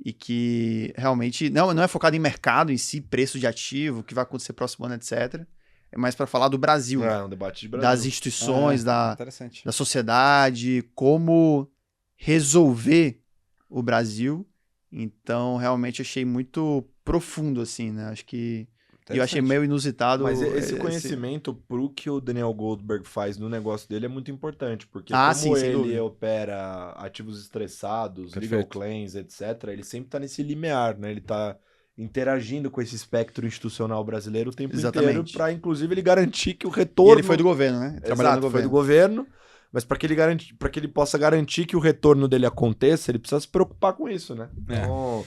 S2: e que realmente não é focado em mercado em si, preço de ativo, o que vai acontecer próximo ano, etc. É mais para falar do Brasil,
S1: É um debate de Brasil.
S2: das instituições, da
S3: Interessante.
S2: sociedade, como resolver o Brasil. Então, realmente achei muito profundo, assim, né? Acho que E eu achei meio inusitado.
S1: Mas esse conhecimento pro que o Daniel Goldberg faz no negócio dele é muito importante, porque como
S2: sim, sem
S1: ele
S2: dúvida.
S1: opera ativos estressados, legal
S3: Perfeito.
S1: claims, etc., ele sempre tá nesse limiar, né? Ele tá interagindo com esse espectro institucional brasileiro o tempo inteiro
S2: Exatamente.
S1: para, inclusive, ele garantir que o
S2: E
S1: retorno...
S2: ele foi do governo, né? Trabalhando
S1: Exato,
S2: no
S1: foi do
S2: governo.
S1: governo, mas para que ele possa garantir que o retorno dele aconteça, ele precisa se preocupar com isso, né? Então,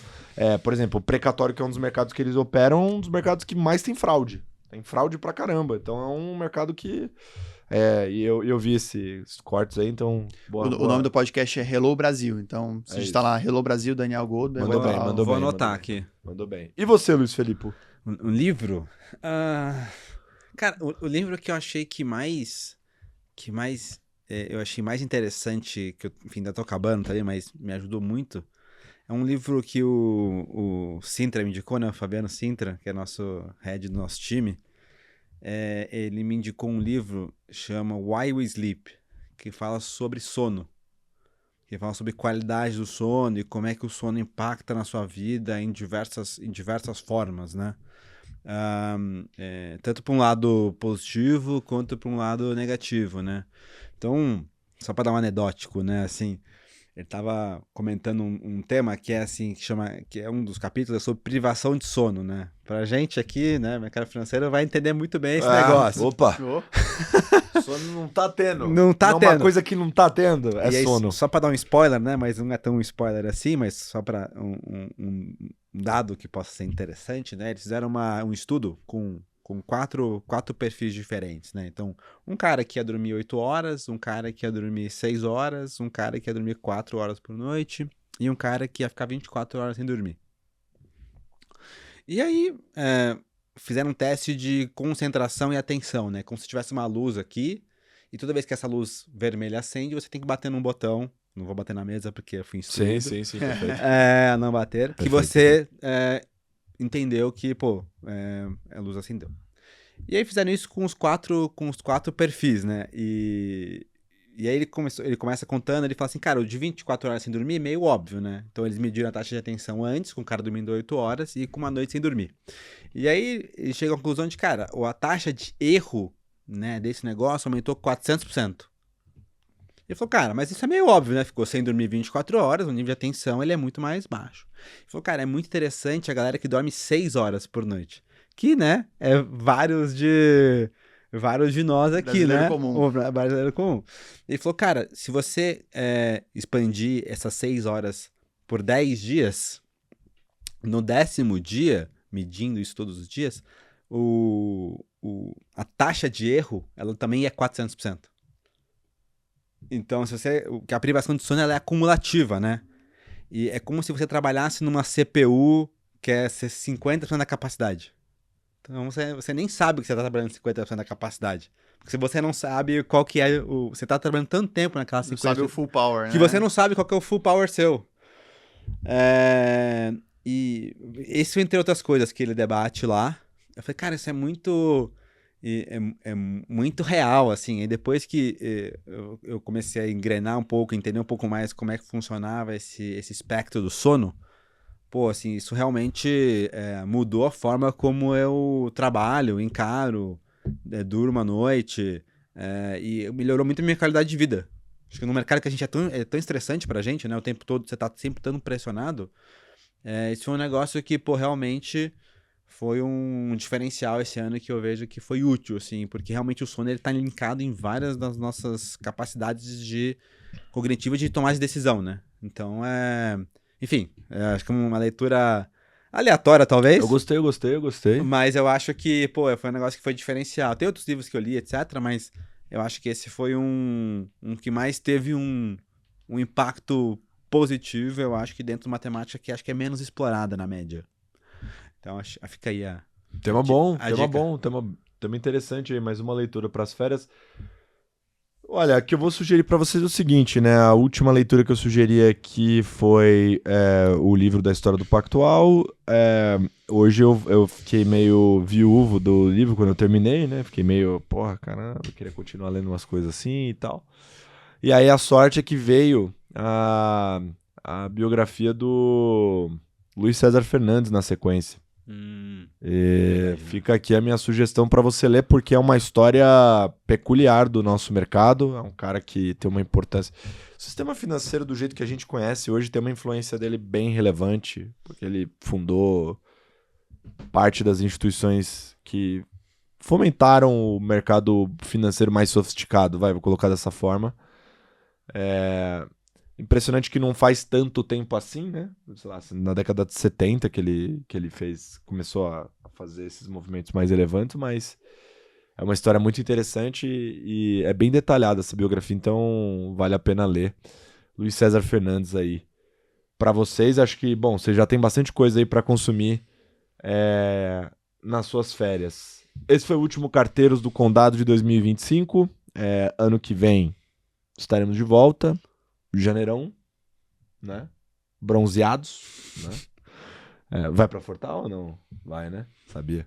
S1: por exemplo, o precatório, que é um dos mercados que eles operam, é um dos mercados que mais tem fraude. Tem fraude pra caramba. Então é um mercado que... e eu vi esses cortes aí, então...
S2: O nome do podcast é Hello Brasil. Então, se digitar lá Hello Brasil, Daniel Goldberg.
S1: Mandou bem, mandou
S3: Vou
S1: bem.
S3: anotar
S1: mandou bem.
S3: aqui.
S1: Mandou bem. E você, Luiz Felipe?
S3: Um livro? Cara, o livro que eu achei que mais eu achei mais interessante, que eu, enfim, ainda tô acabando também, mas me ajudou muito, é um livro que o Sintra me indicou, né? O Fabiano Sintra, que é nosso head do nosso time. Ele me indicou um livro chama Why We Sleep, que fala sobre sono. Que fala sobre qualidade do sono e como é que o sono impacta na sua vida em diversas formas, né? Tanto para um lado positivo quanto para um lado negativo, né? Então, só para dar um anedótico, né? Assim, ele estava comentando um tema que é assim, que é um dos capítulos, é sobre privação de sono, né? Pra gente aqui, né, mercado financeiro vai entender muito bem esse negócio.
S1: Opa! Sono não tá tendo.
S3: Não tá
S1: Uma
S3: tendo.
S1: coisa que não tá tendo é
S3: E aí,
S1: sono.
S3: só para dar um spoiler, né? Mas não é tão um spoiler assim, mas só para um dado que possa ser interessante, né? Eles fizeram um estudo com quatro perfis diferentes, né? Então, um cara que ia dormir 8 horas, um cara que ia dormir 6 horas, um cara que ia dormir 4 horas por noite e um cara que ia ficar 24 horas sem dormir. E aí, fizeram um teste de concentração e atenção, né? Como se tivesse uma luz aqui e toda vez que essa luz vermelha acende, você tem que bater num botão. Não vou bater na mesa porque eu fui instruído.
S1: Sim, perfeito.
S3: Não bater.
S1: Perfeito,
S3: que você entendeu que, a luz acendeu. E aí fizeram isso com os quatro perfis, né? E aí ele começa contando, ele fala assim, cara, o de 24 horas sem dormir é meio óbvio, né? Então eles mediram a taxa de atenção antes, com o cara dormindo 8 horas e com uma noite sem dormir. E aí ele chega à conclusão de, cara, a taxa de erro, né, desse negócio aumentou 400%. Ele falou, cara, mas isso é meio óbvio, né? Ficou sem dormir 24 horas, o nível de atenção ele é muito mais baixo. Ele falou, cara, é muito interessante a galera que dorme 6 horas por noite. Que, né, é vários de nós aqui,
S2: Brasileiro
S3: né?
S2: comum.
S3: O brasileiro comum. Ele falou, cara, se você expandir essas 6 horas por 10 dias, no 10º dia, medindo isso todos os dias, a taxa de erro, ela também é 400%. Então, que a privação de sono ela é acumulativa, né? E é como se você trabalhasse numa CPU que é 50% da capacidade. Então, você nem sabe que você está trabalhando 50% da capacidade. Porque se você não sabe qual que é você está trabalhando tanto tempo naquela 50%...
S2: Não sabe o full power, né?
S3: Que você não sabe qual que é o full power seu. E isso, entre outras coisas, que ele debate lá. Eu falei, cara, isso é muito... É muito real, assim. E depois que eu comecei a engrenar um pouco, entender um pouco mais como é que funcionava esse espectro do sono, assim, isso realmente mudou a forma como eu trabalho, encaro, durmo à noite, e melhorou muito a minha qualidade de vida. Acho que no mercado que a gente é tão estressante pra gente, né? O tempo todo você tá sempre tão pressionado. Isso foi um negócio que, realmente foi um diferencial esse ano que eu vejo que foi útil, assim, porque realmente o sono ele tá linkado em várias das nossas capacidades cognitivas de tomar de decisão, né? Então, enfim, acho que é uma leitura aleatória, talvez.
S1: Eu gostei.
S3: Mas eu acho que, foi um negócio que foi diferencial. Tem outros livros que eu li, etc., mas eu acho que esse foi um que mais teve um impacto positivo, eu acho que dentro de uma temática que acho que é menos explorada na média. Então, fica aí
S1: tema bom,
S3: dica.
S1: tema interessante aí, mais uma leitura para as férias. Olha, aqui eu vou sugerir para vocês o seguinte, né? A última leitura que eu sugeri aqui foi o livro da História do Pactual. Hoje eu fiquei meio viúvo do livro quando eu terminei, né? Fiquei meio, caramba, eu queria continuar lendo umas coisas assim e tal. E aí a sorte é que veio a biografia do Luiz César Fernandes na sequência. Fica aqui a minha sugestão para você ler, porque é uma história peculiar do nosso mercado. É um cara que tem uma importância. O sistema financeiro, do jeito que a gente conhece hoje, tem uma influência dele bem relevante, porque ele fundou parte das instituições que fomentaram o mercado financeiro mais sofisticado, vou colocar dessa forma. Impressionante que não faz tanto tempo assim, né? Sei lá, na década de 70 que ele começou a fazer esses movimentos mais relevantes, mas é uma história muito interessante e é bem detalhada essa biografia, então vale a pena ler. Luiz César Fernandes aí. Para vocês, acho que, bom, você já tem bastante coisa aí para consumir nas suas férias. Esse foi o último Carteiros do Condado de 2025. Ano que vem estaremos de volta. Janeirão, né? Bronzeados, né? Vai pra Fortal ou não? Vai, né? Sabia.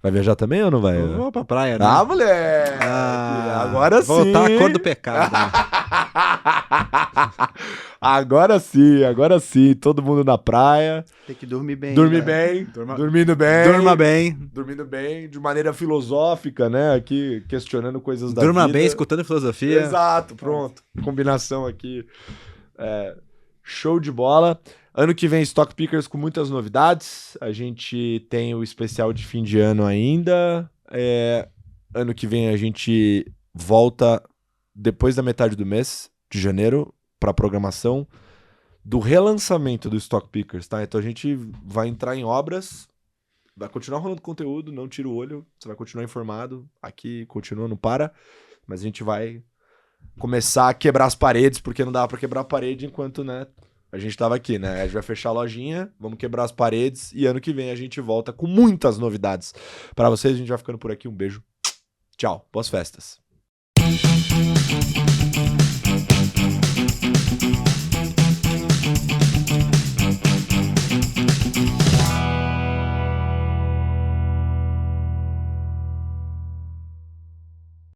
S1: Vai viajar também ou não vai?
S3: Eu vou pra praia, né?
S1: Ah, moleque! Agora sim!
S3: Voltar a cor do pecado. Né?
S1: Agora sim. Todo mundo na praia.
S2: Tem que dormir bem.
S1: Dormir
S2: né?
S1: bem, dormindo bem.
S3: Durma bem.
S1: Dormindo bem, de maneira filosófica, né? Aqui, questionando coisas da vida.
S3: Durma bem, escutando filosofia.
S1: Exato, pronto. Combinação aqui. Show de bola. Ano que vem, Stock Pickers com muitas novidades. A gente tem o especial de fim de ano ainda. Ano que vem a gente volta depois da metade do mês, de janeiro, para a programação do relançamento do Stock Pickers, tá? Então a gente vai entrar em obras, vai continuar rolando conteúdo, não tira o olho, você vai continuar informado, aqui continua, não para, mas a gente vai começar a quebrar as paredes, porque não dava para quebrar a parede enquanto, né, a gente tava aqui, né? A gente vai fechar a lojinha, vamos quebrar as paredes e ano que vem a gente volta com muitas novidades para vocês. A gente vai ficando por aqui, um beijo, tchau, boas festas.